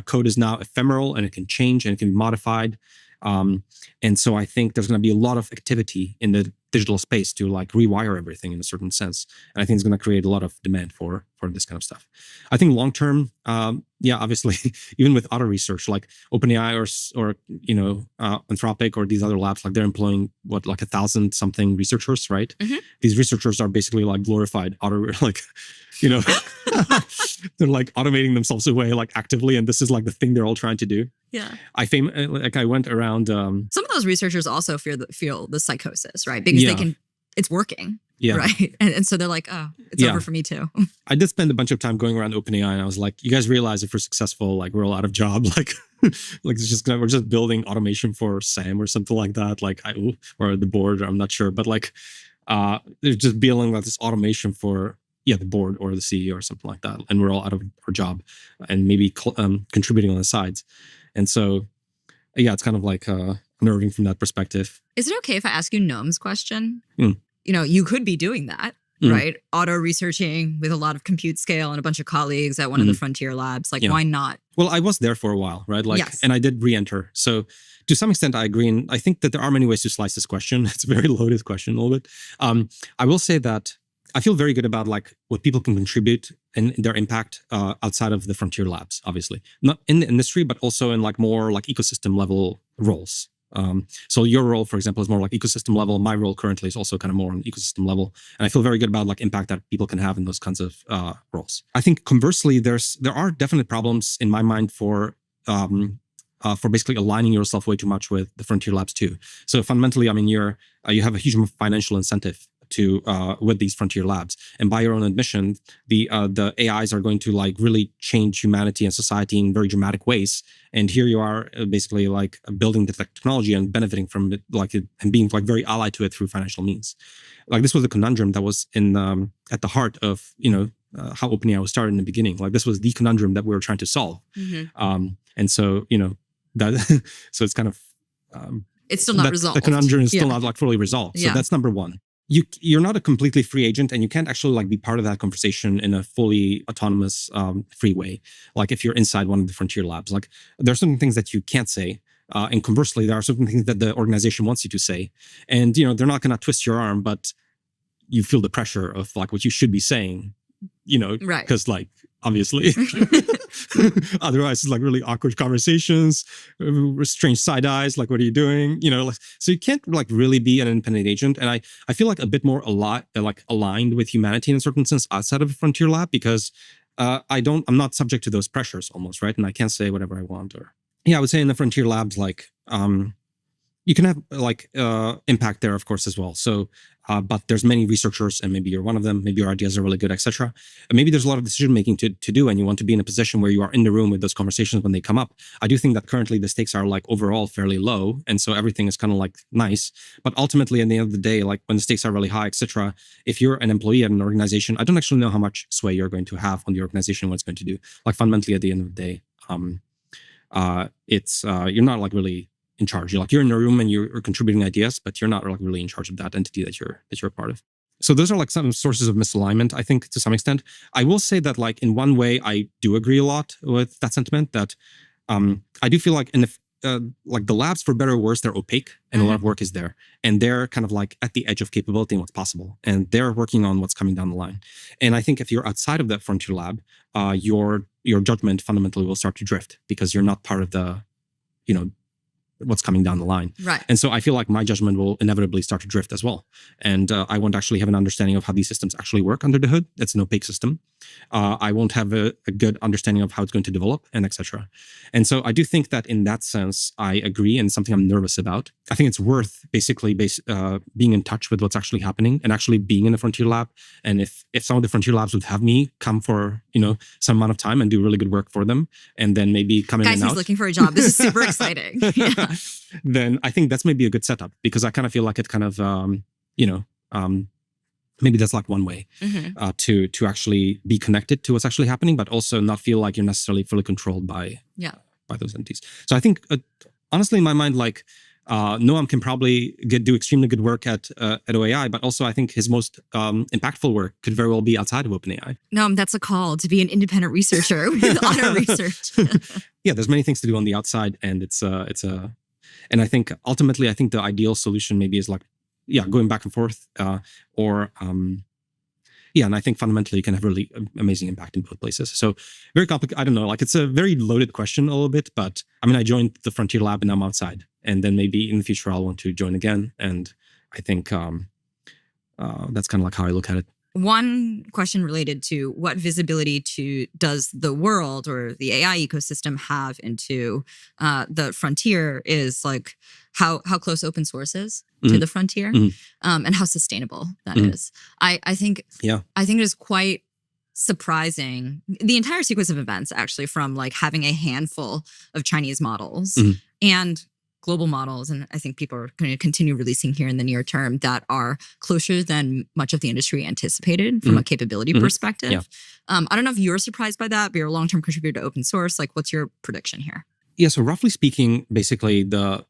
S1: Code is now ephemeral and it can change and it can be modified. And so I think there's going to be a lot of activity in the digital space to like rewire everything in a certain sense. And I think it's going to create a lot of demand for this kind of stuff. I think long term, obviously, even with auto research, like OpenAI or Anthropic or these other labs, like they're employing like 1,000 something researchers, right? Mm-hmm. These researchers are basically like glorified they're like automating themselves away like actively, and this is like the thing they're all trying to do.
S2: Yeah,
S1: I went around.
S2: Some of those researchers also feel the psychosis, right? Because it's working.
S1: Yeah.
S2: Right. And so they're like, oh, it's over for me too.
S1: I did spend a bunch of time going around OpenAI, and I was like, you guys realize if we're successful, like we're all out of job, like we're just building automation for Sam or something like that, or the board, or I'm not sure, but like they're just building like this automation for the board or the CEO or something like that, and we're all out of our job and maybe contributing on the sides. And so, it's kind of like unnerving from that perspective.
S2: Is it okay if I ask you Noam's question? You could be doing that, right? Auto researching with a lot of compute scale and a bunch of colleagues at one of the frontier labs. Like, why not?
S1: Well, I was there for a while, right?
S2: Yes.
S1: And I did re-enter. So to some extent, I agree. And I think that there are many ways to slice this question. It's a very loaded question a little bit. I will say that I feel very good about like what people can contribute and their impact outside of the frontier labs, obviously. Not in the industry, but also in like more like ecosystem level roles. So your role, for example, is more like ecosystem level. My role currently is also kind of more on ecosystem level. And I feel very good about like impact that people can have in those kinds of roles. I think conversely, there are definite problems in my mind for basically aligning yourself way too much with the frontier labs too. So fundamentally, I mean, you have a huge financial incentive to with these frontier labs, and by your own admission, the AIs are going to like really change humanity and society in very dramatic ways. And here you are, basically like building the technology and benefiting from it, and being like very allied to it through financial means. Like this was a conundrum that was at the heart of how OpenAI was started in the beginning. Like this was the conundrum that we were trying to solve. And so, that so it's kind of
S2: it's still not resolved.
S1: The conundrum is still not like fully resolved. So that's number one. You're not a completely free agent, and you can't actually like be part of that conversation in a fully autonomous, free way. Like if you're inside one of the frontier labs, like there are certain things that you can't say. And conversely, there are certain things that the organization wants you to say. And, they're not going to twist your arm, but you feel the pressure of like what you should be saying,
S2: right?
S1: Because like, obviously, otherwise it's like really awkward conversations, strange side eyes, like, what are you doing? So you can't like really be an independent agent. And I feel like a bit more aligned with humanity in a certain sense outside of a frontier lab, because I'm not subject to those pressures almost, right? And I can't say whatever I want. Or I would say in the frontier labs, like you can have like impact there, of course, as well. So, but there's many researchers, and maybe you're one of them. Maybe your ideas are really good, etc. And maybe there's a lot of decision making to do, and you want to be in a position where you are in the room with those conversations when they come up. I do think that currently the stakes are like overall fairly low, and so everything is kind of like nice. But ultimately, at the end of the day, like when the stakes are really high, etc. If you're an employee at an organization, I don't actually know how much sway you're going to have on the organization, what it's going to do. Like fundamentally, at the end of the day, it's you're not like really in charge. You're in a room and you're contributing ideas, but you're not like really in charge of that entity that you're a part of. So those are like some sources of misalignment, I think, to some extent. I will say that like in one way, I do agree a lot with that sentiment, that I do feel like like the labs, for better or worse, they're opaque, and a lot of work is there, and they're kind of like at the edge of capability and what's possible, and they're working on what's coming down the line. And I think if you're outside of that frontier lab, your judgment fundamentally will start to drift, because you're not part of the, what's coming down the line.
S2: Right.
S1: And so I feel like my judgment will inevitably start to drift as well. And I won't actually have an understanding of how these systems actually work under the hood. It's an opaque system. I won't have a good understanding of how it's going to develop, and etc. And so I do think that in that sense, I agree, and something I'm nervous about. I think it's worth basically being in touch with what's actually happening and actually being in a frontier lab. And if some of the frontier labs would have me come for, some amount of time and do really good work for them, and then maybe come in and out.
S2: Guys, he's looking for a job. This is super exciting. Yeah.
S1: Then I think that's maybe a good setup, because I kind of feel like it kind of, maybe that's like one way to actually be connected to what's actually happening, but also not feel like you're necessarily fully controlled by those entities. So I think, honestly, in my mind, like Noam can probably do extremely good work at OAI, but also I think his most impactful work could very well be outside of OpenAI.
S2: Noam, that's a call to be an independent researcher with auto research.
S1: Yeah, there's many things to do on the outside, and and I think ultimately, I think the ideal solution maybe is like, going back and forth, and I think fundamentally you can have really amazing impact in both places. So very complicated. I don't know, like it's a very loaded question a little bit, but I mean, I joined the Frontier Lab and I'm outside, and then maybe in the future I'll want to join again. And I think that's kind of like how I look at it.
S2: One question related to what visibility does the world or the AI ecosystem have into the frontier is like how close open source is to the frontier, and how sustainable that is. I think it is quite surprising, the entire sequence of events, actually, from like having a handful of Chinese models and global models, and I think people are going to continue releasing here in the near term, that are closer than much of the industry anticipated from a capability perspective. Yeah. I don't know if you're surprised by that, but you're a long-term contributor to open source. Like, what's your prediction here?
S1: Yeah, so roughly speaking, basically the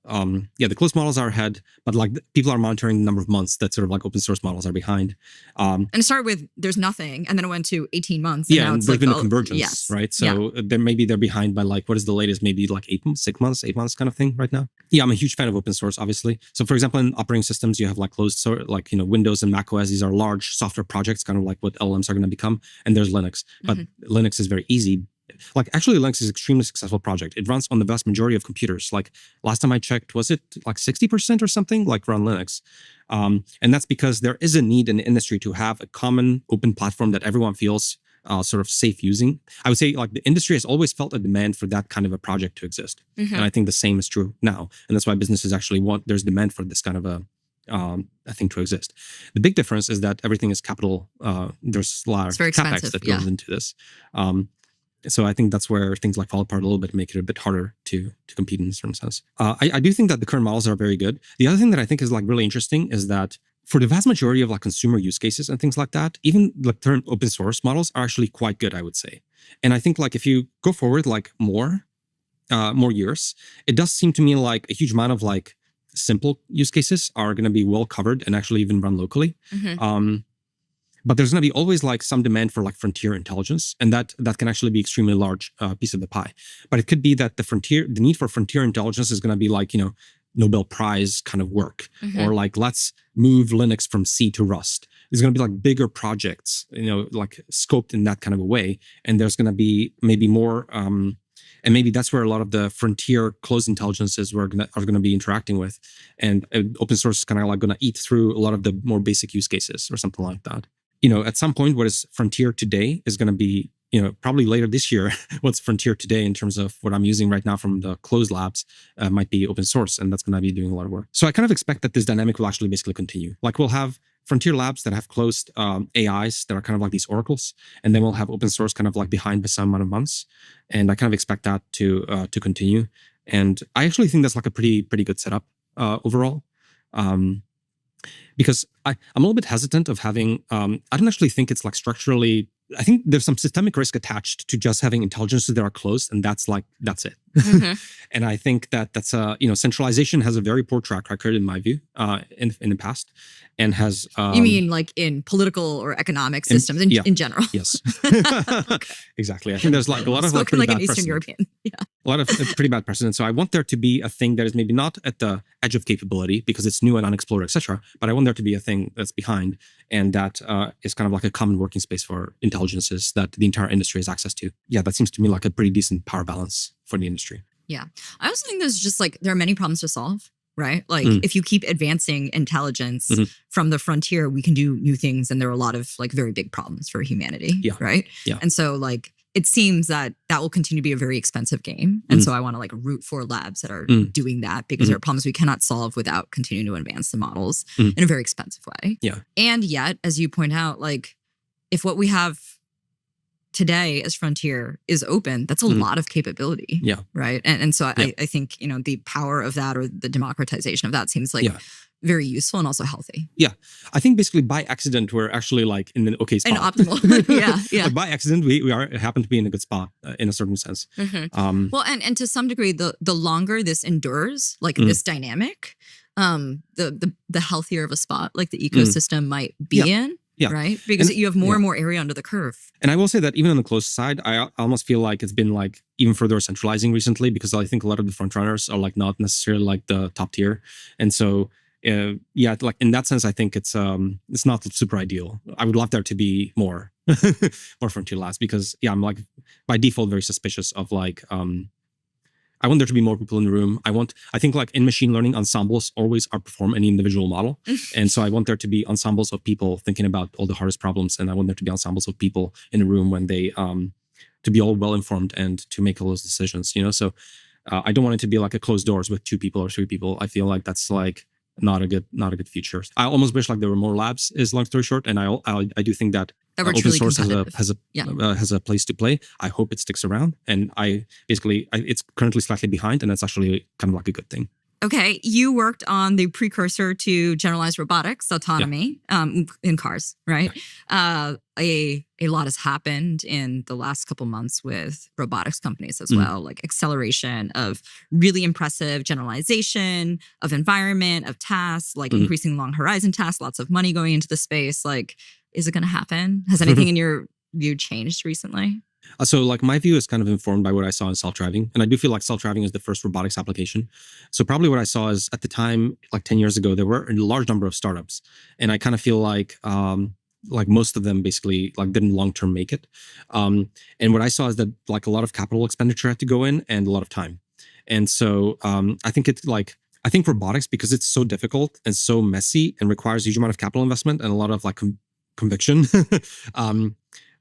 S1: closed models are ahead, but like people are monitoring the number of months that sort of like open source models are behind.
S2: And it started with there's nothing, and then it went to 18 months.
S1: And now it's there's been a convergence, right? So maybe they're behind by like, what is the latest? Maybe like 8 months kind of thing right now. Yeah, I'm a huge fan of open source, obviously. So for example, in operating systems, you have like closed source, like, Windows and Mac OS. These are large software projects, kind of like what LLMs are going to become. And there's Linux, but Linux is very easy. Like, actually, Linux is an extremely successful project. It runs on the vast majority of computers. Like, last time I checked, was it like 60% or something, like, run Linux? And that's because there is a need in the industry to have a common open platform that everyone feels sort of safe using. I would say, like, the industry has always felt a demand for that kind of a project to exist. And I think the same is true now. And that's why businesses actually there's demand for this kind of a thing to exist. The big difference is that everything is capital. There's a lot of CapEx that goes into this. So I think that's where things like fall apart a little bit, make it a bit harder to compete in a certain sense. I do think that the current models are very good. The other thing that I think is like really interesting is that for the vast majority of like consumer use cases and things like that, even like current open source models are actually quite good, I would say. And I think like if you go forward like more years, it does seem to me like a huge amount of like simple use cases are going to be well covered and actually even run locally. But there's going to be always like some demand for like frontier intelligence, and that can actually be extremely large piece of the pie. But it could be that the need for frontier intelligence is going to be like, Nobel Prize kind of work, or like let's move Linux from C to Rust. It's going to be like bigger projects, like scoped in that kind of a way. And there's going to be maybe more, and maybe that's where a lot of the frontier closed intelligences are going to be interacting with. And open source is kind of like going to eat through a lot of the more basic use cases or something like that. At some point, what is frontier today is going to be, probably later this year, what's frontier today in terms of what I'm using right now from the closed labs might be open source, and that's going to be doing a lot of work. So I kind of expect that this dynamic will actually basically continue. Like we'll have frontier labs that have closed AIs that are kind of like these oracles, and then we'll have open source kind of like behind by some amount of months. And I kind of expect that to continue. And I actually think that's like a pretty good setup overall. Because I'm a little bit hesitant of having, I don't actually think it's like structurally, I think there's some systemic risk attached to just having intelligences that are closed, and that's it. And I think that's centralization has a very poor track record in my view, in the past, and has.
S2: You mean like in political or economic systems in general?
S1: Yes, exactly. I think there's like a lot of like
S2: pretty
S1: bad
S2: an Eastern
S1: precedent.
S2: European,
S1: A lot of pretty bad precedent. So I want there to be a thing that is maybe not at the edge of capability because it's new and unexplored, etc. But I want there to be a thing that's behind, and that is kind of like a common working space for intelligences that the entire industry has access to. Yeah, that seems to me like a pretty decent power balance for the industry.
S2: Yeah. I also think there's just like, there are many problems to solve, right? Like if you keep advancing intelligence from the frontier, we can do new things. And there are a lot of like very big problems for humanity, right? Yeah. And so like, it seems that will continue to be a very expensive game. And so I want to like root for labs that are doing that, because there are problems we cannot solve without continuing to advance the models in a very expensive way. Yeah. And yet, as you point out, like if what we have today as frontier is open, that's a lot of capability. Yeah. Right. And so I think, the power of that, or the democratization of that, seems like very useful and also healthy. Yeah. I
S1: think basically by accident, we're actually like in an okay spot.
S2: And optimal. Yeah.
S1: Like by accident, we happen to be in a good spot in a certain sense.
S2: Well, and to some degree, the longer this endures, like this dynamic, the healthier of a spot like the ecosystem might be in. Yeah. Right? Because you have more and more area under the curve.
S1: And I will say that even on the closed side, I almost feel like it's been like even further centralizing recently, because I think a lot of the front runners are like not necessarily like the top tier. And so, like in that sense, I think it's not super ideal. I would love there to be more, more frontier labs, because I'm like by default very suspicious of like, I want there to be more people in the room. I think like in machine learning, ensembles always outperform any individual model. And so I want there to be ensembles of people thinking about all the hardest problems. And I want there to be ensembles of people in the room when they, to be all well-informed and to make all those decisions, So I don't want it to be like a closed doors with 2 people or 3 people. I feel like that's like not a good future. I almost wish like there were more labs, is long story short. And I do think that open source has a place to play. I hope it sticks around, and it's currently slightly behind, and that's actually kind of like a good thing.
S2: Okay, you worked on the precursor to generalized robotics, autonomy, in cars, right? A lot has happened in the last couple months with robotics companies as well, like acceleration of really impressive generalization of environment, of tasks, like increasing long horizon tasks, lots of money going into the space. Like, is it going to happen? Has anything in your view changed recently?
S1: So like my view is kind of informed by what I saw in self-driving. And I do feel like self-driving is the first robotics application. So probably what I saw is at the time, like 10 years ago, there were a large number of startups. And I kind of feel like most of them basically like didn't long-term make it. And what I saw is that like a lot of capital expenditure had to go in and a lot of time. And so I think robotics, because it's so difficult and so messy and requires a huge amount of capital investment and a lot of like conviction,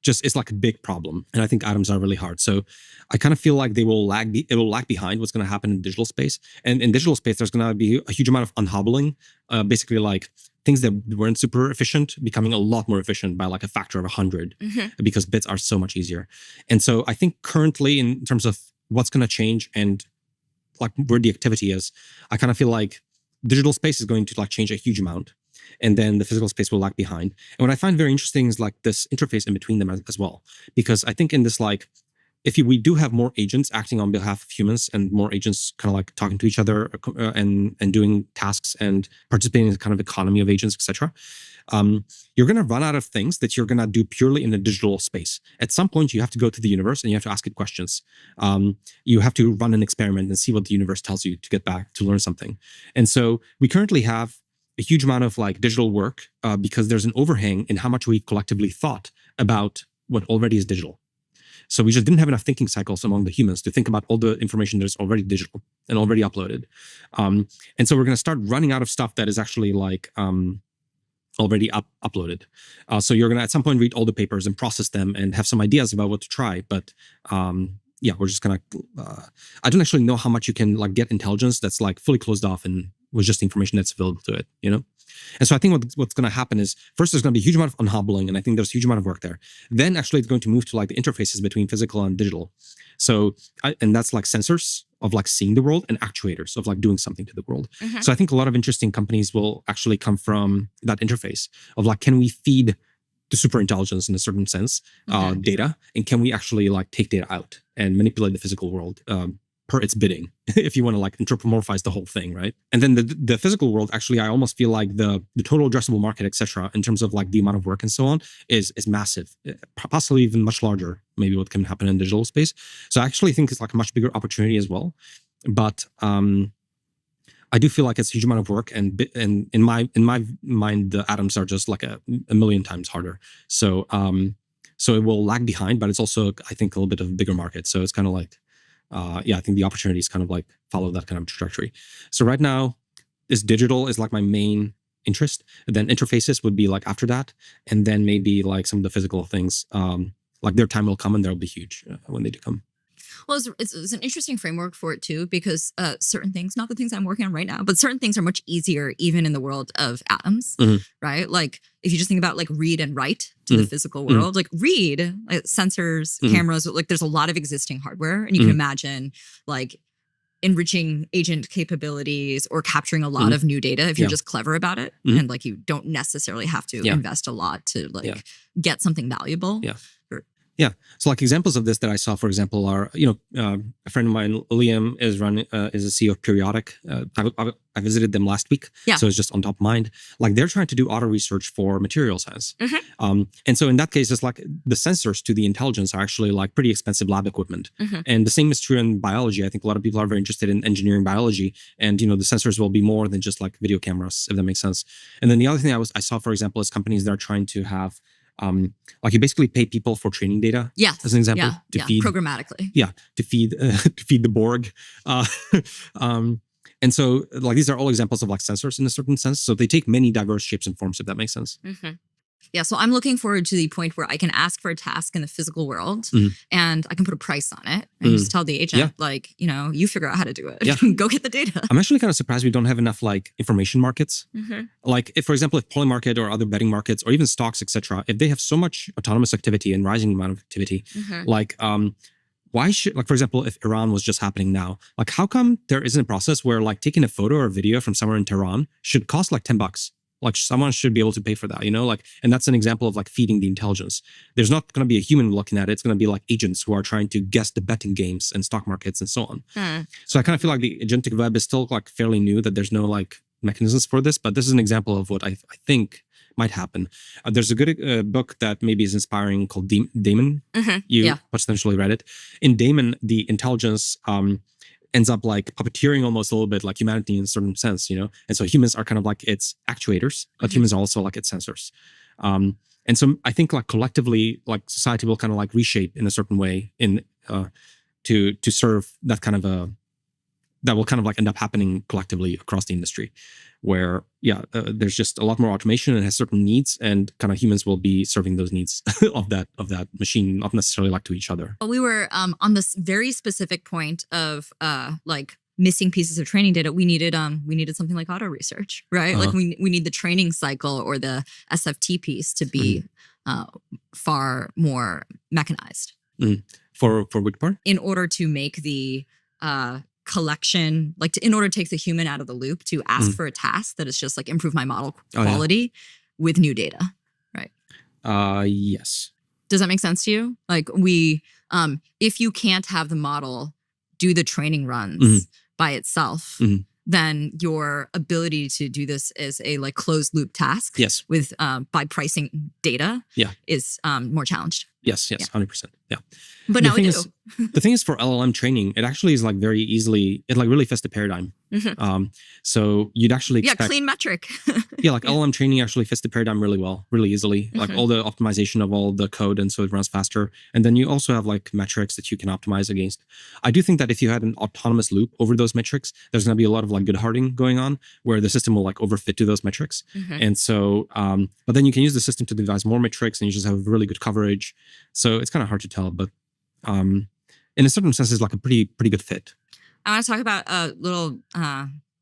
S1: just it's like a big problem. And I think atoms are really hard. So I kind of feel like it will lag behind what's going to happen in digital space. And in digital space, there's going to be a huge amount of unhobbling, basically like things that weren't super efficient becoming a lot more efficient by like a factor of 100 because bits are so much easier. And so I think currently in terms of what's going to change and like where the activity is, I kind of feel like digital space is going to like change a huge amount. and then the physical space will lag behind. And what I find very interesting is like this interface in between them as well, because I think in this like, we do have more agents acting on behalf of humans and more agents kind of like talking to each other and doing tasks and participating in the kind of economy of agents, etc. You're going to run out of things that you're going to do purely in the digital space. At some point, you have to go to the universe and you have to ask it questions. You have to run an experiment and see what the universe tells you to get back to learn something. And so we currently have a huge amount of like digital work because there's an overhang in how much we collectively thought about what already is digital. So we just didn't have enough thinking cycles among the humans to think about all the information that is already digital and already uploaded. And so we're going to start running out of stuff that is actually like already uploaded. So you're going to at some point read all the papers and process them and have some ideas about what to try. But yeah, we're just going to, I don't actually know how much you can like get intelligence that's like fully closed off and with just the information that's available to it, you know? And so I think what's going to happen is first there's going to be a huge amount of unhobbling, and I think there's a huge amount of work there. Then actually it's going to move to like the interfaces between physical and digital. So and that's like sensors of like seeing the world and actuators of like doing something to the world. So I think a lot of interesting companies will actually come from that interface of like, can we feed the super intelligence in a certain sense data, and can we actually like take data out and manipulate the physical world per its bidding, if you want to like anthropomorphize the whole thing, right? And then the physical world, actually, I almost feel like the total addressable market, etc., in terms of like the amount of work and so on, is massive, possibly even much larger, maybe what can happen in digital space. So I actually think it's like a much bigger opportunity as well. But I do feel like it's a huge amount of work, and in my mind, the atoms are just like a million times harder. So so it will lag behind, but it's also, I think, a little bit of a bigger market. So it's kind of like, yeah, I think the opportunities kind of like follow that kind of trajectory. So right now, this digital is like my main interest. And then interfaces would be like after that, and then maybe like some of the physical things. Like their time will come, and they'll be huge when they do come.
S2: Well, it's an interesting framework for it too, because certain things, not the things I'm working on right now, but certain things are much easier even in the world of atoms, right? Like if you just think about like read and write to the physical world, like read, like sensors, cameras, like there's a lot of existing hardware, and you can imagine like enriching agent capabilities or capturing a lot of new data if you're just clever about it, and like you don't necessarily have to invest a lot to like get something valuable.
S1: Yeah. So like examples of this that I saw, for example, are, a friend of mine, Liam, is a CEO of Periodic. I visited them last week. So it's just on top of mind. Like they're trying to do auto research for material science. And so in that case, it's like the sensors to the intelligence are actually like pretty expensive lab equipment. And the same is true in biology. I think a lot of people are very interested in engineering biology, and, the sensors will be more than just like video cameras, if that makes sense. And then the other thing I saw, for example, is companies that are trying to have, like you basically pay people for training data. As an example, to feed
S2: programmatically.
S1: To feed the Borg. And so like these are all examples of like sensors in a certain sense. So they take many diverse shapes and forms, if that makes sense.
S2: Yeah, so I'm looking forward to the point where I can ask for a task in the physical world and I can put a price on it and just tell the agent, like, you figure out how to do it. Go get the data.
S1: I'm actually kind of surprised we don't have enough like information markets. Like if, for example, if Polymarket or other betting markets or even stocks, etc., if they have so much autonomous activity and rising amount of activity, like why should, like, for example, if Iran was just happening now, like how come there isn't a process where like taking a photo or video from somewhere in Tehran should cost like $10? Like someone should be able to pay for that, like, and that's an example of like feeding the intelligence. There's not going to be a human looking at it. It's going to be like agents who are trying to guess the betting games and stock markets and so on. So I kind of feel like the agentic web is still like fairly new, that there's no like mechanisms for this, but this is an example of what I think might happen. There's a good book that maybe is inspiring called Daemon. You potentially read it. In Daemon, the intelligence, ends up like puppeteering almost a little bit like humanity in a certain sense, And so humans are kind of like its actuators, but humans are also like its sensors. And so I think like collectively, like society will kind of like reshape in a certain way to serve that kind of that will kind of like end up happening collectively across the industry, where there's just a lot more automation and has certain needs, and kind of humans will be serving those needs of that machine, not necessarily like to each other.
S2: We were on this very specific point of like missing pieces of training data. We needed something like auto research, right? Like we need the training cycle or the SFT piece to be far more mechanized.
S1: For which part?
S2: In order to make the collection, like in order to take the human out of the loop to ask for a task that is just like improve my model quality with new data, right?
S1: Yes.
S2: Does that make sense to you? Like we, if you can't have the model do the training runs by itself, then your ability to do this as a like closed loop task with by pricing data is more challenged.
S1: Yes, 100%. Yeah.
S2: But now we do.
S1: The thing is for LLM training, it actually is like very easily, it like really fits the paradigm. So you'd actually expect...
S2: clean metric.
S1: Like LLM training actually fits the paradigm really well, really easily. Like all the optimization of all the code, and so it runs faster. And then you also have like metrics that you can optimize against. I do think that if you had an autonomous loop over those metrics, there's going to be a lot of like good harding going on where the system will like overfit to those metrics. And so, but then you can use the system to devise more metrics and you just have really good coverage. So it's kind of hard to tell, but in a certain sense, it's like a pretty good fit.
S2: I want to talk about a little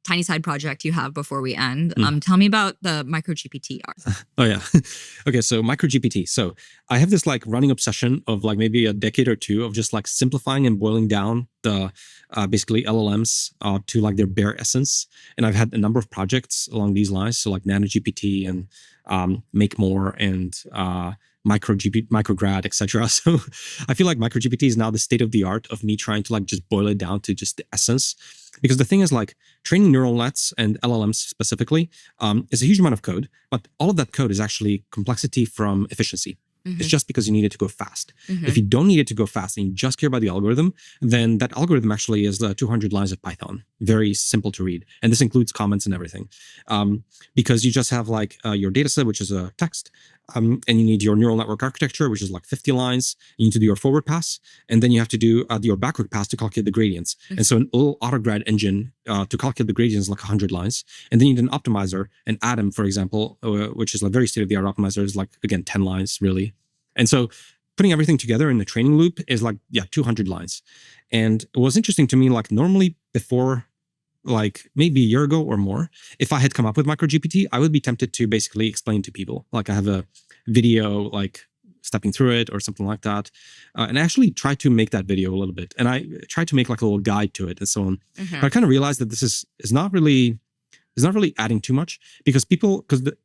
S2: tiny side project you have before we end. Tell me about the MicroGPT art.
S1: Oh yeah. Okay, so MicroGPT. So I have this like running obsession of like maybe a decade or two of just like simplifying and boiling down the basically LLMs to like their bare essence. And I've had a number of projects along these lines. So like NanoGPT and Make More and micrograd, etc. So I feel like MicroGPT is now the state of the art of me trying to like just boil it down to just the essence. Because the thing is like training neural nets and LLMs specifically is a huge amount of code, but all of that code is actually complexity from efficiency. It's just because you need it to go fast. If you don't need it to go fast and you just care about the algorithm, then that algorithm actually is the 200 lines of Python. Very simple to read. And this includes comments and everything. Because you just have like your data set, which is a text, and you need your neural network architecture, which is like 50 lines. You need to do your forward pass, and then you have to do your backward pass to calculate the gradients. And so an little autograd engine to calculate the gradients is like 100 lines. And then you need an optimizer, an Atom, for example, which is like very state-of-the-art optimizer, is like, again, 10 lines, really. And so putting everything together in the training loop is like, 200 lines. And it was interesting to me, like normally before, like maybe a year ago or more, if I had come up with MicroGPT, I would be tempted to basically explain to people. Like I have a video like stepping through it or something like that. And I actually tried to make that video a little bit. And I tried to make like a little guide to it and so on. But I kind of realized that this is not really adding too much because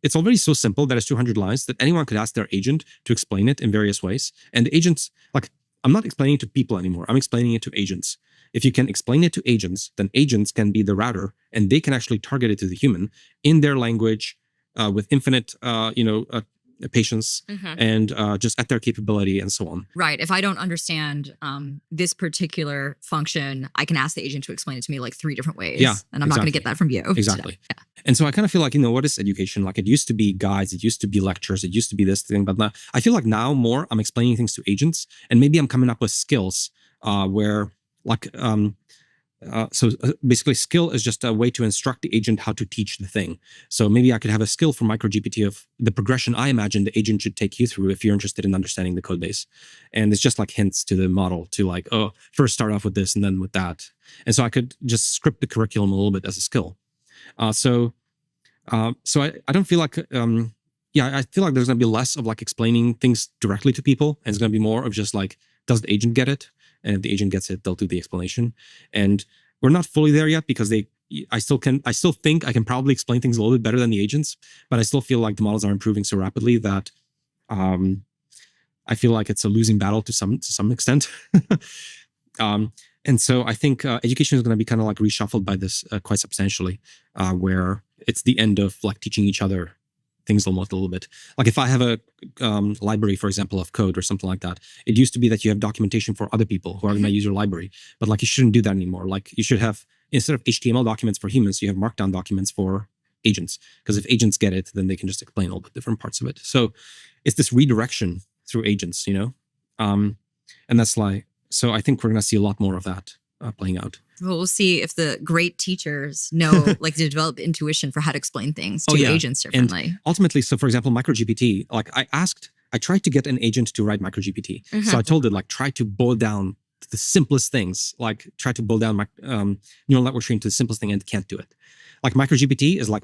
S1: it's already so simple that it's 200 lines that anyone could ask their agent to explain it in various ways. And the agents, like, I'm not explaining it to people anymore. I'm explaining it to agents. If you can explain it to agents, then agents can be the router and they can actually target it to the human in their language with infinite, patience and just at their capability and so on.
S2: Right. If I don't understand this particular function, I can ask the agent to explain it to me like 3 different ways. Yeah, and I'm not going to get that from you.
S1: Exactly. Yeah. And so I kind of feel like, what is education? Like it used to be guides, it used to be lectures, it used to be this thing, but now, I feel like now more I'm explaining things to agents and maybe I'm coming up with skills where like, basically skill is just a way to instruct the agent how to teach the thing. So maybe I could have a skill for MicroGPT of the progression I imagine the agent should take you through if you're interested in understanding the code base. And it's just like hints to the model to like, oh, first start off with this and then with that. And so I could just script the curriculum a little bit as a skill. So I don't feel like, I feel like there's going to be less of like explaining things directly to people. And it's going to be more of just like, does the agent get it? And if the agent gets it, they'll do the explanation. And we're not fully there yet because I still think I can probably explain things a little bit better than the agents, but I still feel like the models are improving so rapidly that I feel like it's a losing battle to some extent. And so I think education is going to be kind of like reshuffled by this quite substantially, where it's the end of like teaching each other things almost a little bit. Like if I have a library, for example, of code or something like that, it used to be that you have documentation for other people who are going to use your library, but like you shouldn't do that anymore. Like you should have, instead of HTML documents for humans, you have markdown documents for agents. Because if agents get it, then they can just explain all the different parts of it. So it's this redirection through agents, and that's like, so I think we're going to see a lot more of that playing out.
S2: Well, we'll see if the great teachers know, like, to develop intuition for how to explain things to agents differently.
S1: And ultimately, so for example, MicroGPT, like I tried to get an agent to write MicroGPT. So I told it, like, try to boil down the simplest things, like try to boil down my neural network training to the simplest thing, and it can't do it. Like MicroGPT is like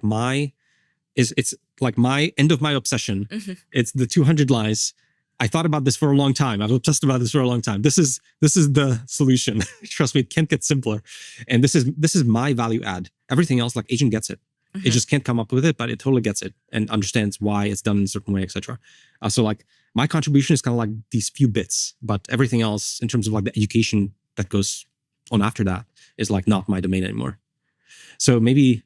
S1: it's like my end of my obsession. It's the 200 lines. I thought about this for a long time. I've obsessed about this for a long time. This is the solution. Trust me, it can't get simpler. And this is my value add. Everything else, like agent gets it. Mm-hmm. It just can't come up with it, but it totally gets it and understands why it's done in a certain way, etc. So like my contribution is kind of like these few bits, but everything else in terms of like the education that goes on after that is like not my domain anymore. So maybe,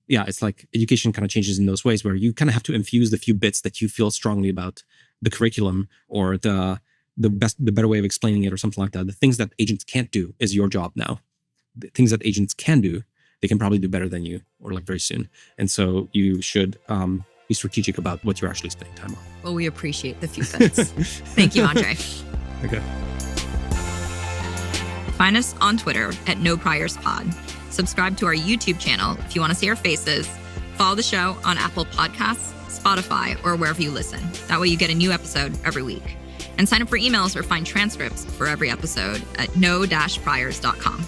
S1: yeah, it's like education kind of changes in those ways where you kind of have to infuse the few bits that you feel strongly about the curriculum or the better way of explaining it or something like that. The things that agents can't do is your job now. The things that agents can do, they can probably do better than you or like very soon. And so you should be strategic about what you're actually spending time on.
S2: Well, we appreciate the few bits. Thank you, Andrej.
S1: Okay.
S2: Find us on Twitter at NoPriorsPod. Subscribe to our YouTube channel if you want to see our faces. Follow the show on Apple Podcasts, Spotify, or wherever you listen. That way you get a new episode every week. And sign up for emails or find transcripts for every episode at no-priors.com.